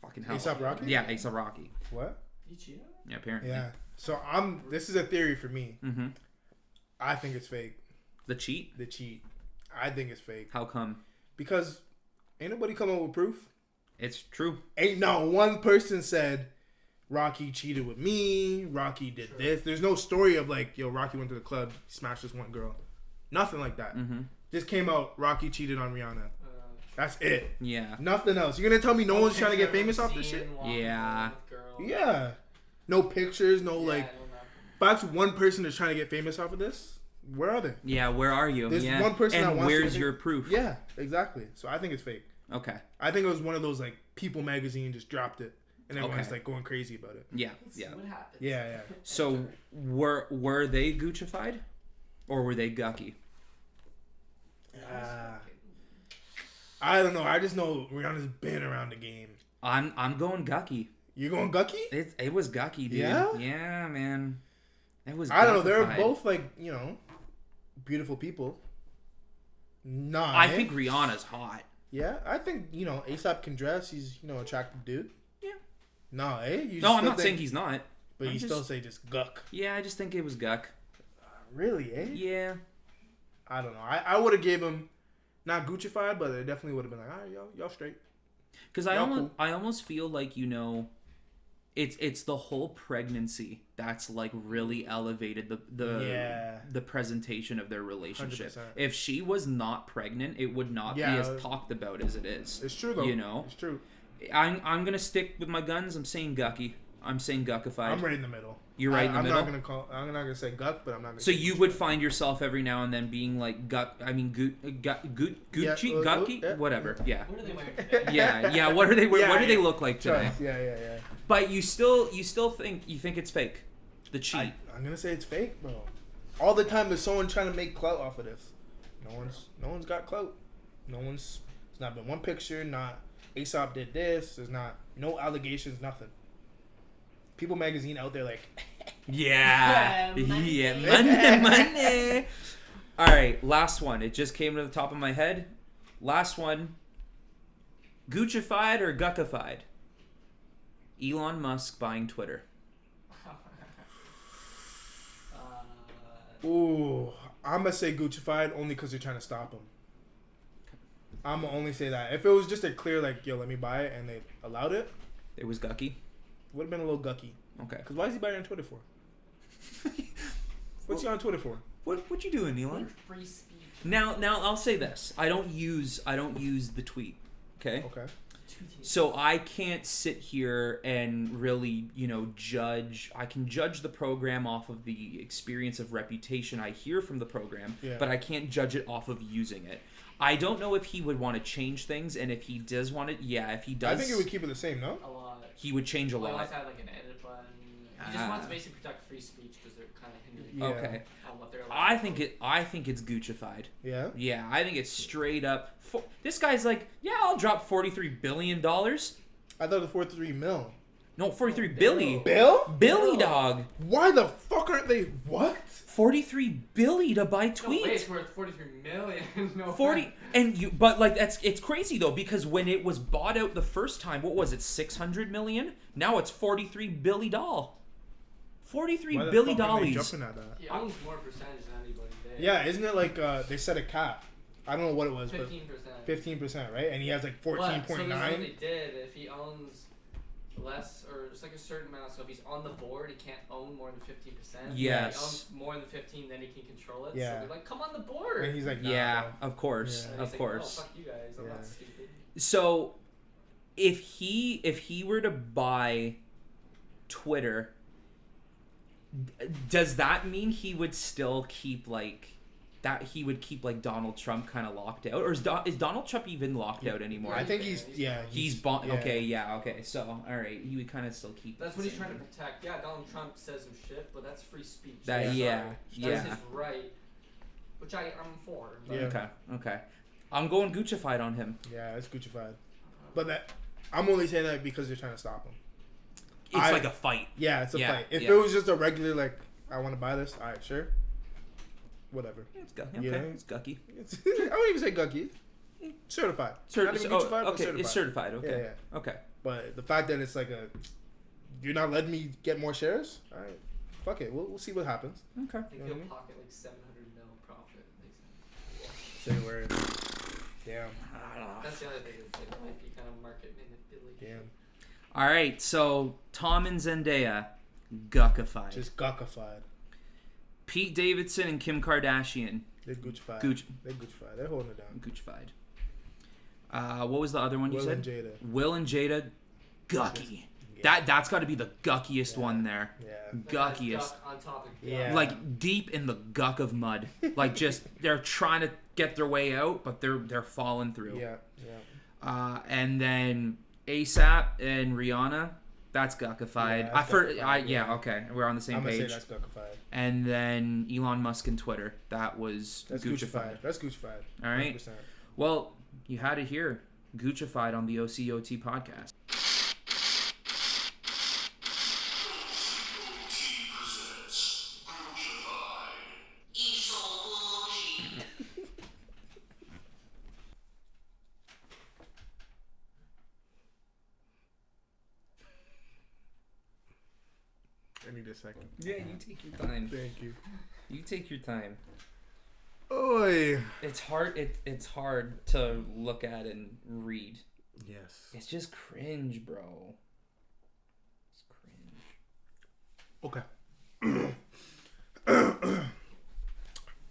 fucking hell? ASAP Rocky? Yeah, ASAP Rocky. What? You cheated? Yeah, apparently. Yeah. So this is a theory for me. Mm-hmm. I think it's fake. The cheat? I think it's fake. How come? Because ain't nobody come up with proof. It's true. Ain't not one person said Rocky cheated with me. Rocky did this. There's no story of like, yo, Rocky went to the club, smashed this one girl. Nothing like that. Mm-hmm. Just came out, Rocky cheated on Rihanna. That's it. Yeah. Nothing else. You're gonna tell me no one's trying to get famous off this shit? Yeah. Yeah. No pictures, no If that's one person that's trying to get famous off of this, where are they? Yeah, where are you? There's one person and that wants where's to your proof? Yeah, exactly. So I think it's fake. Okay. I think it was one of those like People magazine just dropped it, and everyone's like going crazy about it. Yeah, Let's see what happens. Yeah. So were they Guccified, or were they Gucky? I don't know. I just know Rihanna's been around the game. I'm going Gucky. You going Gucky? It was Gucky, dude. Yeah, man. It was. I don't know. They're both like, you know, beautiful people. I think Rihanna's hot. Yeah, I think, you know, ASAP can dress. He's, you know, attractive dude. Yeah. I'm not saying he's not. But you still say just Guck. Yeah, I just think it was Guck. Really, Yeah. I don't know. I would have gave him not Guccified, but it definitely would have been like, all right, y'all straight. Because I almost feel like, you know, It's the whole pregnancy that's like really elevated the presentation of their relationship. 100%. If she was not pregnant, it would not be as talked about as it is. It's true though. You know, it's true. I'm gonna stick with my guns. I'm saying Gucky. I'm saying Guccified. I'm right in the middle. You're right in the middle. I'm not gonna say Guck, but I'm not gonna. So you would find yourself every now and then being like Gucci, Gucky, whatever. Yeah. What are they wearing today? Yeah. What are they? What do they look like today? Yeah. But you still think it's fake, the cheat. I'm gonna say it's fake, bro. All the time there's someone trying to make clout off of this. No one's got clout. There's not been one picture. Not Aesop did this. There's not no allegations. Nothing. People magazine out there like. Yeah. Money. All right, last one. It just came to the top of my head. Last one. Guccified or Guccified? Elon Musk buying Twitter. Ooh, I'm gonna say Guccified only because you're trying to stop him. I'm gonna only say that. If it was just a clear like, yo, let me buy it, and they allowed it, it was Gucky. Would have been a little Gucky. Okay. Because why is he buying on Twitter for? What's he on Twitter for? What you doing, Elon? Free speech. Now I'll say this. I don't use the tweet. Okay. Okay. So I can't sit here and really, judge. I can judge the program off of the experience of reputation I hear from the program, but I can't judge it off of using it. I don't know if he would want to change things, and if he does want it, if he does, I think it would keep it the same, no? A lot. He would change a lot. He wants to have like an edit button. He just wants to basically protect free speech because they're kind of hindering Okay. on what they're allowed. I think it's Guccified. Yeah? Yeah, I think it's straight up. This guy's like, I'll drop $43 billion. I thought it was 43 mil. No, 43 Billy. Billy, dog. Why the fuck aren't they? What? 43 Billy to buy tweets. No way, it's worth 43 million. No 40 and you, but like it's crazy though, because when it was bought out the first time, what was it, 600 million? Now it's 43 Billy doll. 43 Billy dollies. Jumping at that? He owns more percentage than anybody there. Yeah, isn't it like they set a cap? I don't know what it was, 15%. but 15%, right? And he has like 14.9. So this is what they did. If he owns less, or it's like a certain amount, so if he's on the board, he can't own more than 15%. Yes. If he owns more than 15, then he can control it. Yeah. So they're like, come on the board. And he's like, nah, yeah, bro. of course, And of he's course. Like, oh, fuck you guys, I'm not stupid. So if he were to buy Twitter, does that mean he would still keep like that? He would keep like Donald Trump kind of locked out, or is Donald Trump even locked out anymore? I think he's Okay, so all right, he would kind of still keep. That's what he's trying to protect. Yeah, Donald Trump says some shit, but that's free speech. That's his yeah. right, which I'm for. But Yeah. Okay. I'm going Guccified on him. Yeah, it's Guccified. But I'm only saying that because they're trying to stop him. It's like a fight. Yeah, it's a fight. If it was just a regular, like, I want to buy this, all right, sure. Whatever. It's Gucky. Okay, it's Gucky. I won't even say Gucky. Certified. Not even Guccified, but certified. It's certified. Okay. Yeah. Okay. But the fact that it's like you're not letting me get more shares? All right. Fuck it. We'll see what happens. Okay. I think he'll pocket like 700 mil profit. Say word. Damn. That's the other thing. It might be kind of market manipulation. Damn. All right, so Tom and Zendaya, Guccified. Just Guccified. Pete Davidson and Kim Kardashian, They're Guccified. They're Guccified. They're holding it down. Guccified. What was the other one you Will said? and Jada. Will and Jada, Gucky. Yeah. That's got to be the guckiest one there. Yeah. Guckiest. Guck on top of Yeah. Like deep in the guck of mud. Like just they're trying to get their way out, but they're falling through. Yeah. And then ASAP and Rihanna, that's Guccified. Okay, we're on the same I'm gonna page. say that's Guccified. And then Elon Musk and Twitter, that's Guccified. That's Guccified. All right. 100%. Well, you had it here, Guccified on the OCOT podcast. I need a second. Yeah, you take your time. Thank you. You take your time. Oi. It's hard. It's hard to look at and read. Yes. It's just cringe, bro. It's cringe. Okay.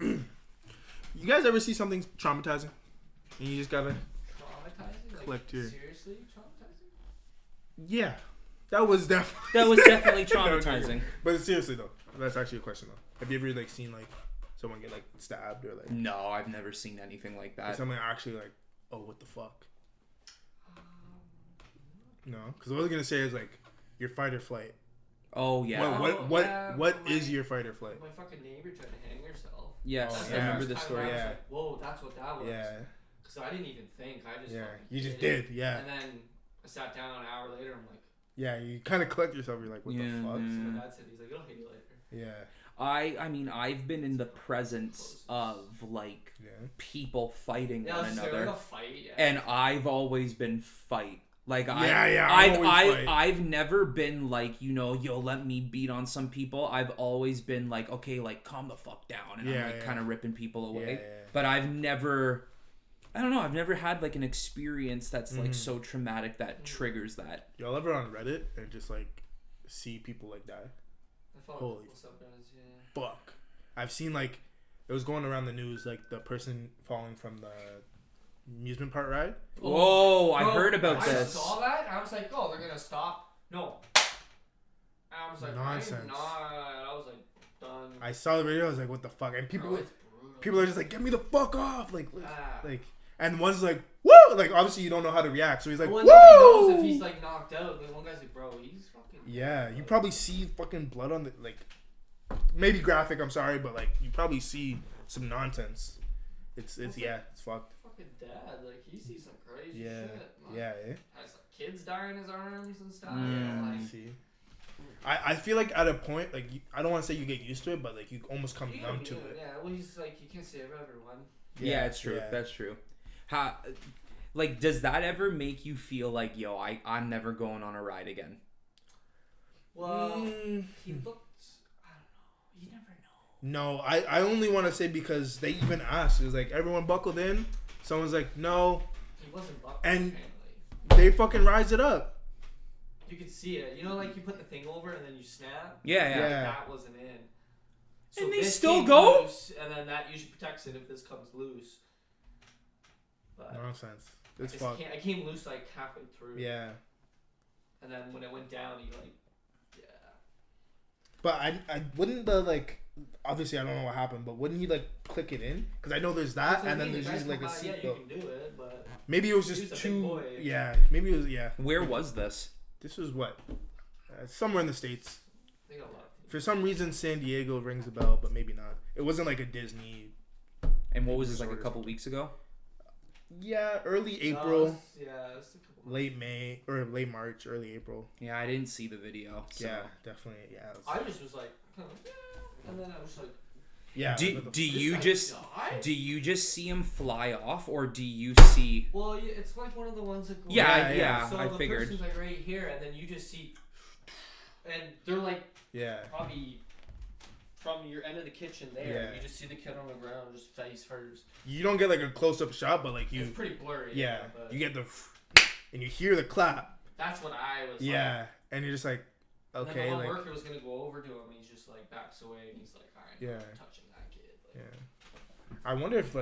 You guys ever see something traumatizing? And you just gotta Traumatizing? collect your... Seriously traumatizing? Yeah. That was definitely traumatizing. But seriously though, that's actually a question though. Have you ever like seen like someone get like stabbed or like... No, I've never seen anything like that. Something actually like, oh, what the fuck? No, because what I was gonna say is like your fight or flight. Oh yeah. What is your fight or flight? My fucking neighbor tried to hang herself. Yes, I remember the story. I was Yeah. like, whoa, that's what that was. Yeah. Because I didn't even think. I just You just did. Yeah. And then I sat down an hour later. I'm like, yeah. You kind of collect yourself. You're like, what the fuck? so my dad said, he's like, it'll hit you later. Yeah. I mean, I've been in the presence of like people fighting one another, Like a fight, and I've always been fight. Like I've never been like, you know, yo, let me beat on some people. I've always been like, okay, like calm the fuck down, and I'm like kind of ripping people away. But I've never, I don't know, I've never had like an experience that's like so traumatic that triggers that. Y'all ever on Reddit and just like see people like die? Holy fuck! I've seen like it was going around the news like the person falling from the amusement park ride. Oh, I heard about this. I saw that. I was like, oh, they're gonna stop. No. I was like, nonsense. I was like, done. I saw the video. I was like, what the fuck? And people are just like, get me the fuck off! Like, and one's like, woo! Like, obviously you don't know how to react, so he's like, woo! Nobody knows if he's like knocked out. Like, one guy's like, bro, he's fucking. Yeah, you probably see fucking blood on the like, maybe graphic. I'm sorry, but like, you probably see some nonsense. It's fucked. Fucking dad, like he sees some crazy shit. Has like kids dying in his arms and stuff. See. I feel like at a point, like I don't want to say you get used to it, but like you almost come numb to it. Yeah, well, he's like you can't save everyone. Yeah, it's true. Yeah. That's true. How, like, does that ever make you feel like, yo, I'm never going on a ride again? Well, he looked. I don't know. You never know. No, I only want to say because they even asked. It was like everyone buckled in. Someone's like, no. He wasn't buckled. And apparently. they fucking rise it up. You could see it. You know, like you put the thing over and then you snap. Yeah. Like that wasn't in. So and they this still go. Loose, and then that usually protects it if this comes loose. But nonsense. It's fucked. I came loose like halfway through. Yeah. And then when it went down, he like. Yeah. But I wouldn't the like. Obviously, I don't know what happened, but wouldn't he like click it in? Because I know there's that, and then there's usually like a seatbelt. Yeah, you can do it, but maybe it was just too. Yeah, maybe it was. Yeah. Where was this? This was what? Somewhere in the States. They got a lot. For some reason, San Diego rings a bell, but maybe not. It wasn't like a Disney. And what was this, like a couple weeks ago? Yeah, early April. It was a couple late May or late March, early April. Yeah, I didn't see the video. So. Yeah, definitely. Yeah. I just was like, and then I was like, yeah. Do you just see him fly off, or do you see? Well, it's like one of the ones that go. Yeah. So I the figured. person's like right here, and then you just see, and they're like, probably from your end of the kitchen there. Yeah. You just see the kid on the ground, just face first. You don't get like a close up shot, but like you. It's pretty blurry. Yeah. But You get the, and you hear the clap. That's what I was. Yeah, like. And you're just like, okay. And then the like, worker was gonna go over to him, and he's just like backs away, and he's like, all right, I'm touching that kid. Like, I wonder if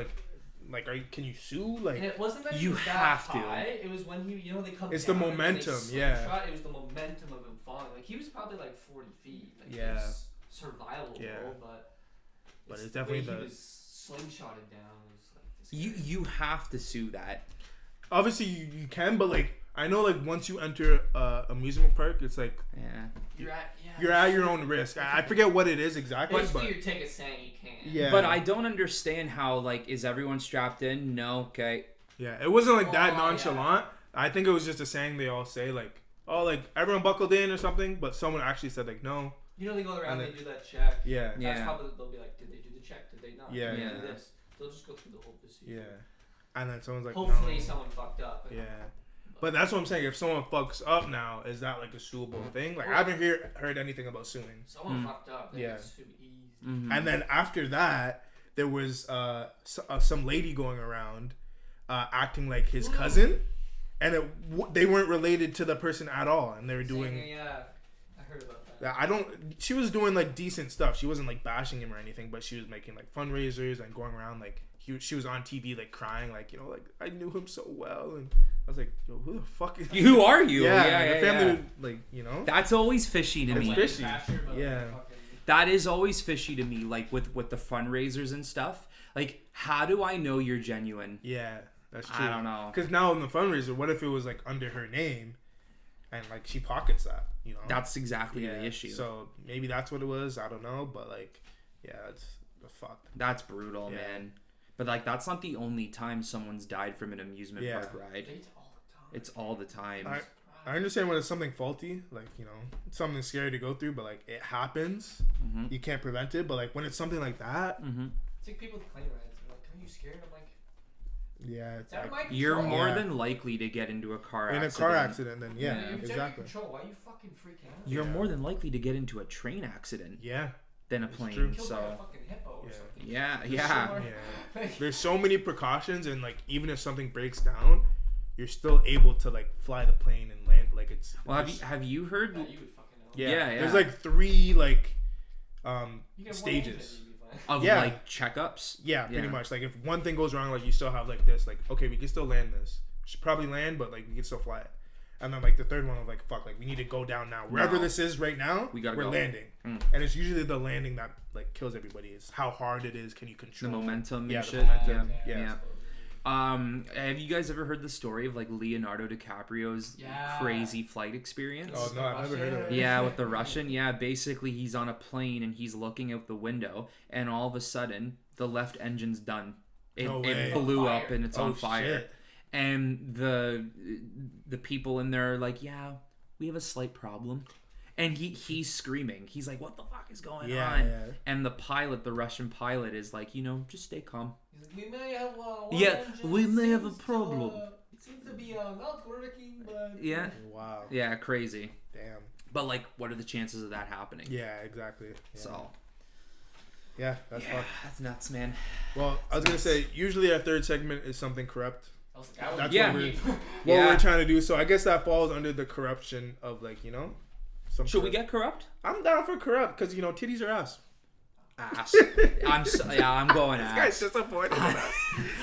can you sue? Like, and it wasn't that you have to. It was when he, they come. It's down the momentum, shot. It was the momentum of him falling. Like he was probably like 40 feet. Like, it was survivable, but it's definitely he was slingshotted down. It was like this you have to sue that. Obviously, you can, but like I know, like once you enter amusement park, it's like you're at your own risk. I forget what it is exactly. Basically, your ticket's saying you can't. Yeah. But I don't understand how, like, is everyone strapped in? No. Okay. Yeah, it wasn't like that nonchalant. I think it was just a saying they all say, like, oh, like everyone buckled in or something. But someone actually said, like, no. You know, they go around, they do that check. Yeah. That's probably they'll be like, did they do the check? Did they not? Yeah. Did they do this? They'll just go through the whole procedure. Yeah. And then someone's like, hopefully no. someone fucked up. Yeah. But that's what I'm saying. If someone fucks up now, is that like a suable thing? Like I haven't heard anything about suing. Someone fucked up. They sue easy. Mm-hmm. And then after that, there was some lady going around acting like his cousin, and they weren't related to the person at all, and they were doing. Yeah, I heard about that. She was doing like decent stuff. She wasn't like bashing him or anything, but she was making like fundraisers and going around like she was on TV like crying like like I knew him so well, and I was like, yo, who the fuck is Who are you? Yeah, the family like That's always fishy to me. Fishy. Yeah. That is always fishy to me. Like with the fundraisers and stuff. Like, how do I know you're genuine? Yeah, that's true. I don't know. Because now in the fundraiser, what if it was like under her name, and like she pockets that? That's exactly the issue. So maybe that's what it was. I don't know, but like, yeah, it's fucked. That's brutal, man. But like, that's not the only time someone's died from an amusement park ride. It's all the time. I understand when it's something faulty, like it's something scary to go through, but like it happens. Mm-hmm. You can't prevent it. But like when it's something like that. Mm-hmm. It's like people with plane rides. They're like, "Are you scared?" I'm like, "Yeah, it's like, you're more than likely to get into a car accident. In a car accident, then exactly. Control. Why are you fucking freaking out? You're more than likely to get into a train accident. Yeah, than a plane. Killed so by a fucking hippo or something. Yeah. There's so many precautions, and like even if something breaks down, you're still able to like fly the plane and land. Like it's. Well, have you heard? You would fucking know. Yeah. There's like 3 like stages. Of like checkups? Yeah, pretty much. Like if one thing goes wrong, like you still have like this, like, okay, we can still land this. Should probably land, but like we can still fly it. And then like the third one of like, fuck, like we need to go down now. Wherever this is right now, we're landing. And it's usually the landing that like kills everybody. It's how hard it is, can you control the momentum and shit. Yeah. Have you guys ever heard the story of like Leonardo DiCaprio's crazy flight experience? Oh no, I've never heard of it. Yeah, with the Russian. Yeah, basically he's on a plane and he's looking out the window, and all of a sudden the left engine's done. It blew up and it's on fire. Shit. And the people in there are like, yeah, we have a slight problem. And he's screaming. He's like, what the fuck is going on? Yeah. And the pilot, the Russian pilot, is like, just stay calm. We may have we may have a problem. It seems to be not working, but yeah. Wow. Yeah, crazy. Damn. But like, what are the chances of that happening? Yeah, exactly. Yeah. So. Yeah, that's fucked. That's nuts, man. Well, I was gonna say usually our third segment is something corrupt. That's what we're trying to do. So I guess that falls under the corruption of like Should we get corrupt? I'm down for corrupt because titties are ass. I'm going ass. This guy's disappointed in us.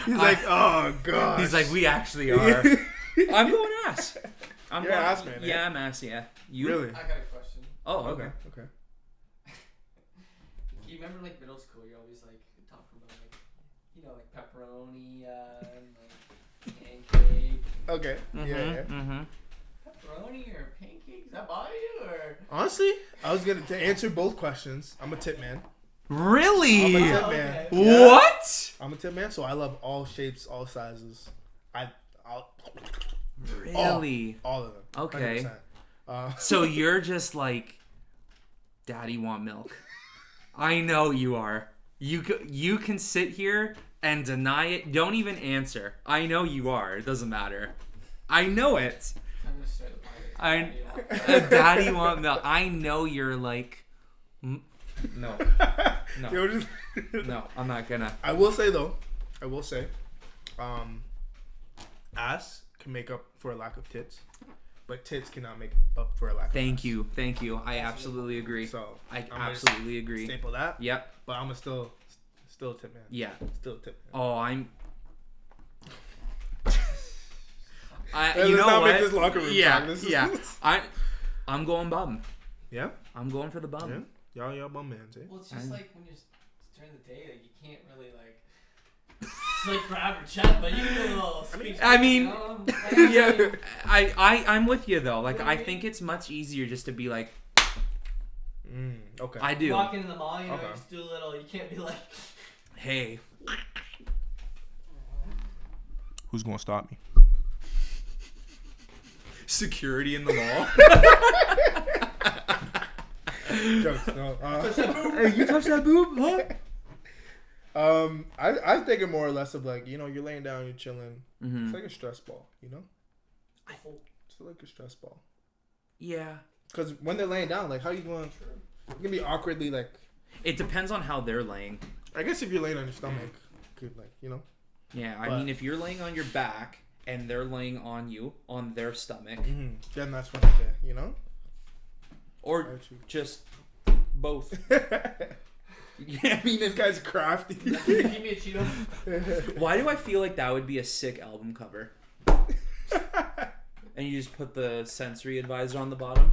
He's like, oh god. He's like, we actually are. I'm going ass. You're ass, man. Yeah, I'm ass. Yeah. You really? I got a question. Oh, okay. You remember like middle school? You're always like talking about like pepperoni and like pancake. Okay. Mm-hmm. Pepperoni or pancakes? Is that bother you or? Honestly, I was gonna answer both questions. I'm a tip man. Really? I'm a tip man. Yeah. What? I'm a tip man, so I love all shapes, all sizes. Really? All of them. Okay. So you're just like, Daddy want milk. I know you are. You can sit here and deny it. Don't even answer. I know you are. It doesn't matter. I know it. I'm gonna start the pirate. Daddy want milk. I know you're like. No. No, I'm not gonna. I will say though, ass can make up for a lack of tits, but tits cannot make up for a lack of Thank ass. you. I absolutely agree. So I absolutely agree. Staple that. Yep. But I'm still a tip man. Yeah. Still a tip man. Oh, I'm. You know what? Make this locker room talk. I'm going bum. Yeah. I'm going for the bum. Yeah. Y'all bum mans, eh? Well, it's just like when you're during the day, like you can't really like grab or chat, but you can do a little speech. I mean, yeah. I'm with you though. Like I think it's much easier just to be like. Okay. I do. Walking in the mall, just do a little. You can't be like. Hey. Who's gonna stop me? Security in the mall. Jokes, no. Hey, you touch that boob, huh? I think it more or less of like you're laying down, you're chilling. Mm-hmm. It's like a stress ball, It's like a stress ball. Yeah. Because when they're laying down, like how you going? You're gonna be awkwardly like. It depends on how they're laying. I guess if you're laying on your stomach, could Yeah, I mean, if you're laying on your back and they're laying on you on their stomach, then that's when okay, Or just both. Yeah, I mean, this guy's crafty. Give me a Cheeto. Why do I feel like that would be a sick album cover? And you just put the sensory advisor on the bottom?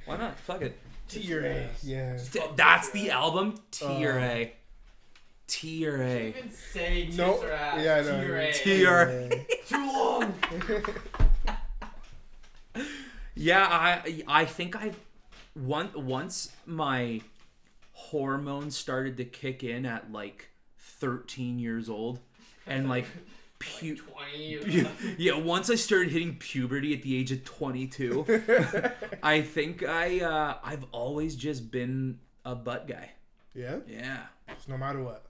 Why not? Fuck it. T or A. Yeah. That's the album? T or A. T or A. You even say tits Nope. or ass. Yeah, I know. T or A. T or A. Too long. Yeah, I think once my hormones started to kick in at like 13 years old, and like 20. yeah, once I started hitting puberty at the age of 22, I think I've always just been a butt guy. Yeah? Yeah. Just no matter what.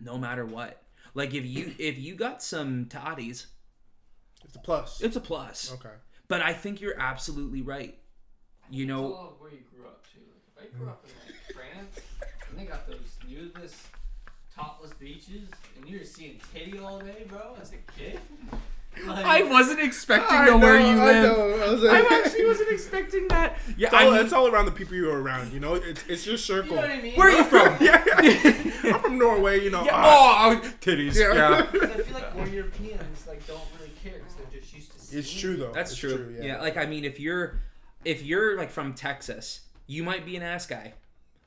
No matter what. Like if you got some toddies, It's a plus. it's a plus. Okay. But I think you're absolutely right. You It's know, all of where you grew up too. Like, if I grew up in like France, and they got those nudist, topless beaches, and you were seeing titty all day, bro, as a kid. Like, I wasn't expecting to where you live. I was like, I actually wasn't expecting that. Yeah, it's all around the people you're around, you know? It's your circle. you know what I mean? where are you from? Yeah. I'm from Norway, you know. Titties. Yeah. Yeah. 'Cause I feel like more Europeans like don't really care because they're just used to seeing. It's true, though. That's It's true. Yeah. Like I mean, if you're like from Texas, you might be an ass guy.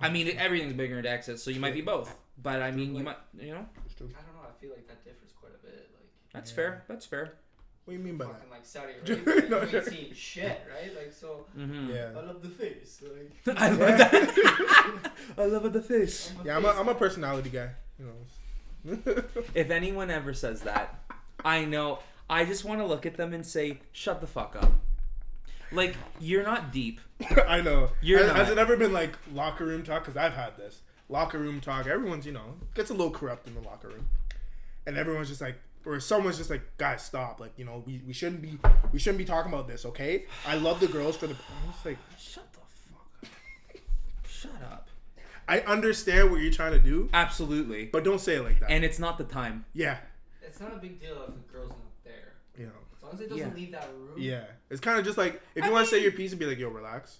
I mean, everything's bigger in Texas, so you might be both. But I mean, you might, you know. It's true. I don't know. I feel like that differs quite a bit. Like That's fair. That's fair. What do you mean by that? fucking like Saudi Arabia, No, you ain't seeing shit, right? Like so. Mm-hmm. Yeah. I love the face. Like, I love that. I love the face. Yeah, I'm a personality guy, you know. If anyone ever says that, I know. I just want to look at them and say, "Shut the fuck up." Like you're not deep. I know. You're Has not. it ever been like locker room talk? Because I've had this locker room talk. Everyone's, you know, gets a little corrupt in the locker room, and everyone's just like, or someone's just like, guys, stop. Like, you know, we shouldn't be talking about this, okay? I love the girls for the. I'm just like, Shut the fuck up. Shut up. I understand what you're trying to do, Absolutely. but don't say it like that. And it's not the time. Yeah, it's not a big deal if the girl's not there. you know. As long as it doesn't Yeah. leave that room. Yeah, it's kind of just like if you want to say your piece and be like, yo, relax.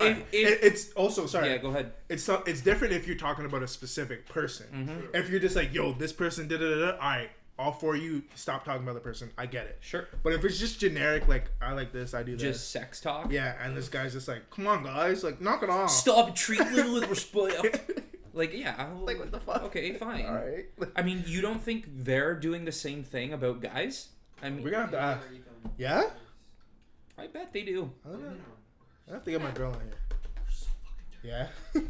If- It's also sorry. Yeah, go ahead. It's different if you're talking about a specific person. Mm-hmm. If you're just like, yo, this person did it, all right, all for you. Stop talking about the person. I get it. Sure. But if it's just generic, like I like this, I do this. Just sex talk. Yeah, and this guy's just like, come on, guys, like knock it off. Stop treating it with respect. Like, yeah. Like, what the fuck? Okay, fine. All right. I mean, you don't think they're doing the same thing about guys? I mean, We're gonna have to ask. Never even- Yeah? I bet they do. I don't know. I have to get my girl in here. Yeah.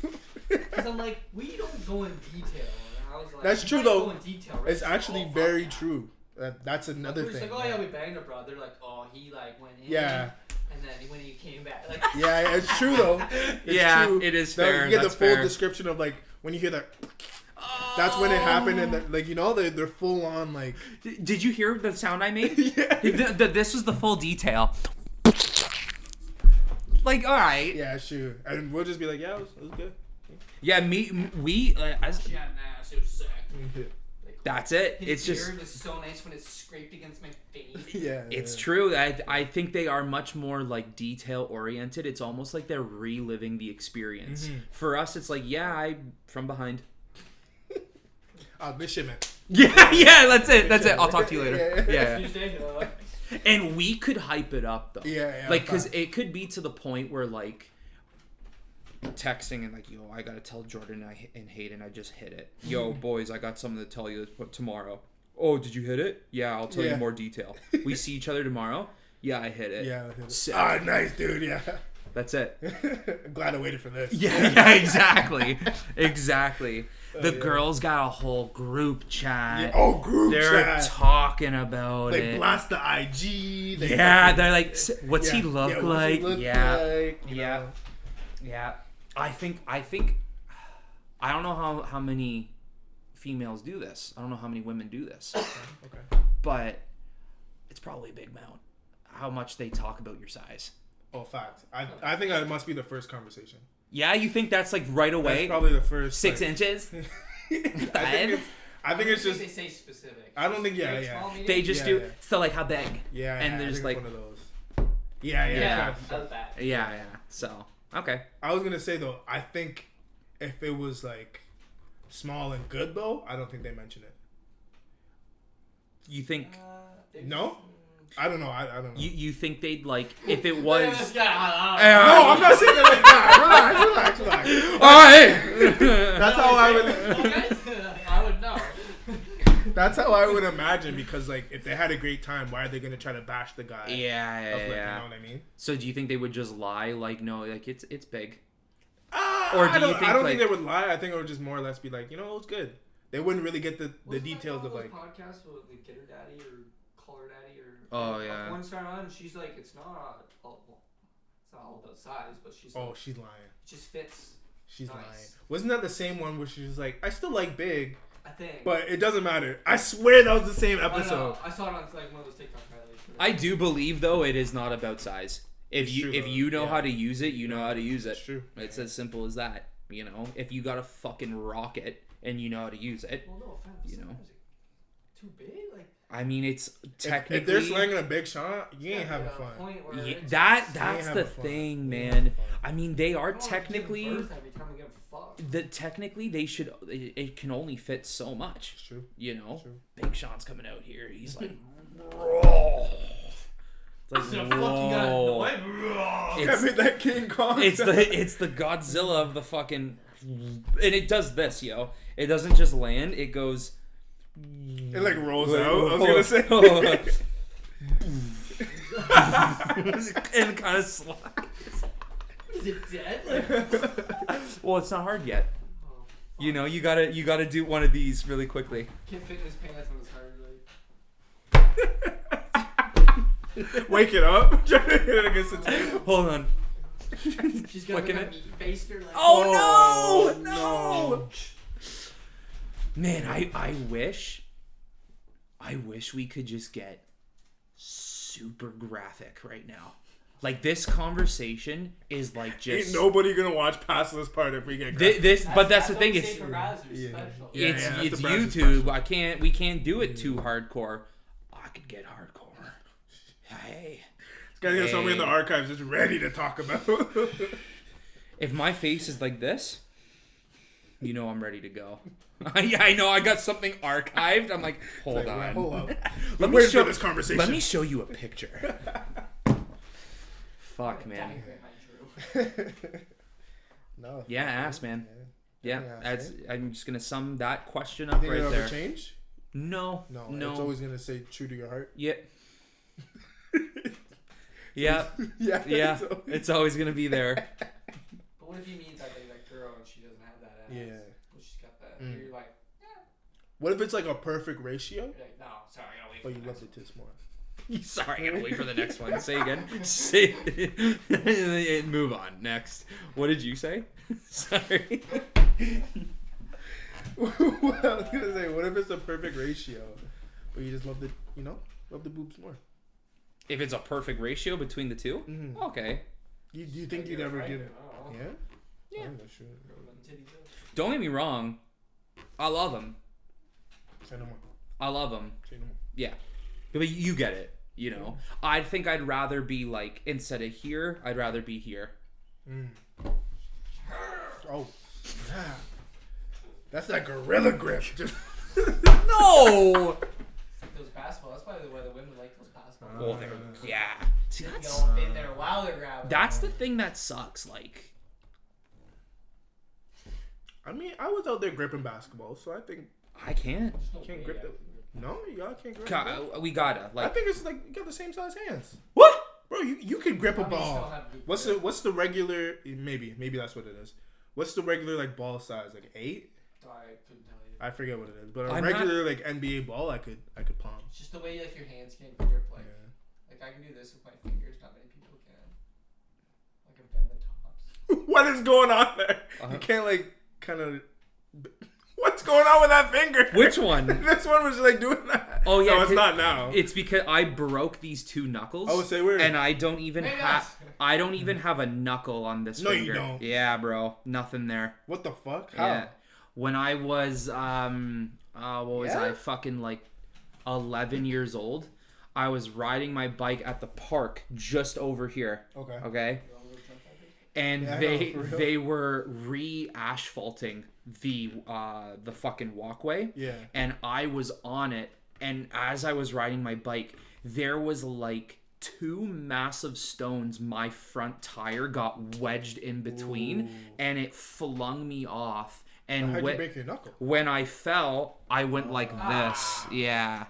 Because I'm like, we don't go in detail. And I was like, That's you true, might though. Go in detail, right? It's actually fuck very that. true. That's another We're just thing. like, oh yeah, we banged her, bro. They're like, oh, he like went in. Yeah. And then when he came back, like. Yeah, it's true though. It's Yeah, true. it is That- fair, You get the that's full fair. description of like when you hear that. That's when it happened, and like you know they're full on like. Did you hear the sound I made? Yeah. This was the full detail. Like, all right. Yeah, sure. And we'll just be like, yeah, it was good. Yeah, we as Yeah, nah, so sick. Like, that's it. his It's just beard was so nice when it scraped against my face. Yeah. it's true. I think they are much more like detail oriented. It's almost like they're reliving the experience. Mm-hmm. For us, it's like, yeah, I from behind. Oh, this shit, man. Yeah, that's it. That's it. I'll talk to you later. Yeah. Tuesday, And we could hype it up though. Yeah. Like, because fact. it could be to the point where like texting and like, yo, I gotta tell Jordan and Hayden I just hit it. Yo, boys, I got something to tell you tomorrow. Oh, did you hit it? Yeah, I'll tell you Yeah. more detail. We see each other tomorrow. Yeah, I hit it. Yeah. Sick. Ah, nice, dude. Yeah. That's it. I'm glad I waited for this. Yeah, exactly. Exactly. The yeah. girls got a whole group chat. Yeah. Oh, group They're chat. talking about Like it. blast the IG. They Yeah, fucking- they're like, what's he Yeah. look Yeah, what's he like? look Yeah. like, you Yeah. know? Yeah. I think I don't know how many females do this. I don't know how many women do this. Okay. But it's probably a big amount. How much they talk about your size. Oh, fact. I think that must be the first conversation. Yeah, you think that's like right That's away? probably the first 6 like, inches? I think it's just. they say specific. I don't think. Yeah, Big, yeah. small, medium? They just Yeah, do yeah. so like how big? Yeah, And yeah, they're I just think like it's one of those. Yeah. That was bad. Yeah. So okay. I was gonna say though, I think if it was like small and good though, I don't think they mention it. You think? No, I don't know. I don't know. You think they'd like if it was? No, I'm not saying it like that. Relax. All right. That's how I would. I would know. That's how I would imagine, because like if they had a great time, why are they gonna try to bash the guy? Yeah. You know what I mean? So do you think they would just lie like no, like it's big? Or do you think, I don't like- think they would lie. I think it would just more or less be like, it was good. They wouldn't really get the Wasn't details that of one like. those podcasts with like Get Her Daddy or Call Her Daddy or yeah. One star on, she's like, it's not all about size, but she's Oh, like, she's lying. it just fits. She's Nice. lying. Wasn't that the same one where she was like, I still like big, I think. but it doesn't matter. I swear that was the same episode. I saw it on like one of those TikTok highlights. I do believe though it is not about size. If It's you true, if though. you know Yeah. how to use it, you know how to use it. It's true. It's as simple as that. If you got a fucking rocket and you know how to use it. Well, no offense. You know. Is it too big? Like, I mean, it's technically. If they're slanging a big shot, you ain't having at a fun. point where Yeah, it's that's having the fun. thing, You ain't man. having fun. I mean, they are I don't wanna give technically. birth every time I give a fuck. Technically, they should. It can only fit so much. It's true. True. Big Sean's coming out here. He's like, raw. It's like, So fuck you got whoa. It's that King Kong. It's the Godzilla of the fucking, and it does this, yo. It doesn't just land. It goes. It like rolls out. I was gonna say. And kind of slides. Is it dead? Well, it's not hard yet. You gotta do one of these really quickly. Can't fit in his pants when it's hard. Wake it up. Trying to hit it against the table. Hold on. She's gonna Flicking make a it. meat baster. Like, Oh no! Man, I wish we could just get super graphic right now. Like this conversation is like just Ain't nobody gonna watch past this part if we get but that's the thing. what we It's say for Brazzers special. Yeah, it's that's it's the Brazzers YouTube. special. We can't do it too hardcore. I could get hardcore. Hey, Gotta get somebody in the archives that's ready to talk about. if my face is like this, I'm ready to go. I know I got something archived. I'm like, hold on. Hold up. Let Wait me show for this conversation. Let me show you a picture. Fuck, man. No. Yeah, ass, man. Yeah, Yeah, I'm just gonna sum that question up Think right it'll there. ever change? No. It's always gonna say true to your heart. Yeah. Yeah. Yeah. It's always gonna be there. But what if you meet that girl and she doesn't have that ass? Yeah. But she's got that. You're like, What if it's like a perfect ratio, you're like, no, sorry, I gotta wait. but for you the love next the tits more? Sorry, I gotta wait for the next one. Say again. Say and move on. Next. What did you say? Sorry. Well, I was gonna say, what if it's a perfect ratio, but you just love the boobs more? If it's a perfect ratio between the two, Mm-hmm. okay. Do you think you'd ever give? Oh, Yeah. Yeah. I'm not sure. Don't get me wrong. I love them. Say no more. I love them. Say no more. Yeah. But you get it. I think I'd rather be like, instead of here, I'd rather be here. Oh, yeah. That's that gorilla grip. Just No! Those basketball. That's probably why the women like those basketball. Well, yeah. See, You that's know, been there while they're grabbing. that's the thing that sucks. Like, I mean, I was out there gripping basketball, so I think I can't. you can't grip it. No, y'all can't grip it. We gotta I like. think it's like you got the same size hands, What? bro. You can grip a I mean, you ball. still have good What's the regular? Maybe that's what it is. What's the regular like ball size? Like 8? I couldn't tell you. I forget what it is, but a I'm regular like NBA ball, I could palm. It's just the way like your hands can grip. Like, like I can do this with my fingers. Not many people can. I can bend the tops. What is going on there? You can't like kind of. What's going on with that finger? Which one? This one was like doing that. Oh yeah, no, it's not now. It's because I broke these two knuckles. Oh, say where? And I don't even Maybe have. that's- I don't even have a knuckle on this No, you finger. don't. Yeah, bro, nothing there. What the fuck? How? Yeah. When I was what was Yeah? I fucking like 11 years old, I was riding my bike at the park just over here. Okay. And they were re-asphalting the fucking walkway. Yeah. And I was on it, and as I was riding my bike, there was like 2 massive stones my front tire got wedged in between. Ooh. And it flung me off. And how'd you break your knuckle? When I fell, I went like this. Yeah.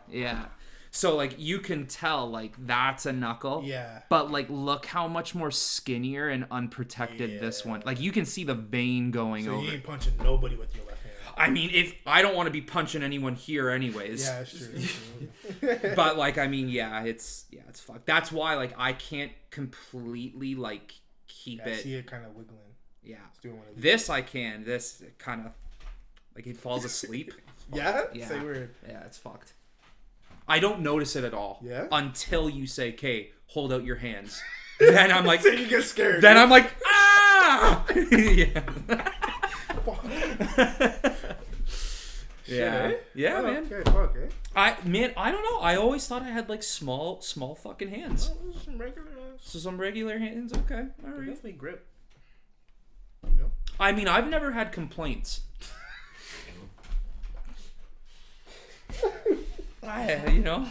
So, like, you can tell, like, that's a knuckle. Yeah. But, like, look how much more skinnier and unprotected this one. Like, you can see the vein going over. So you ain't punching nobody with your left hand. I mean, if I don't want to be punching anyone here anyways. Yeah, that's true. But, like, I mean, it's fucked. That's why, like, I can't completely, like, keep it. I see it kind of wiggling. Yeah. It's doing one of these. This I can. This kind of, like, it falls asleep. Yeah? Yeah. Say weird. Yeah, it's fucked. I don't notice it at all. Yeah? Until you say, "Okay, hold out your hands." Then I'm like, so you get scared. Then I'm like, ah! Yeah. Yeah. Yeah, oh, man. Okay, fuck, eh? I don't know. I always thought I had like small fucking hands. Oh, some regular hands. So some regular hands, okay. All right. Definitely grip. You know? I mean, I've never had complaints. You know.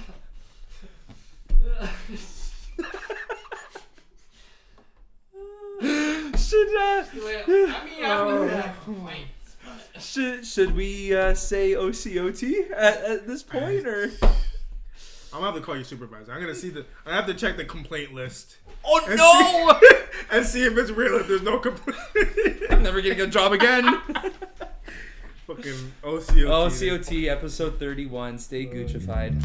Should we say OCOT at this point, or? I'm gonna have to call your supervisor. I'm gonna see I have to check the complaint list. Oh no! And see if it's real. If there's no complaint, I'm never getting a job again. Fucking OCOT. OCOT episode 31. Stay Guccified.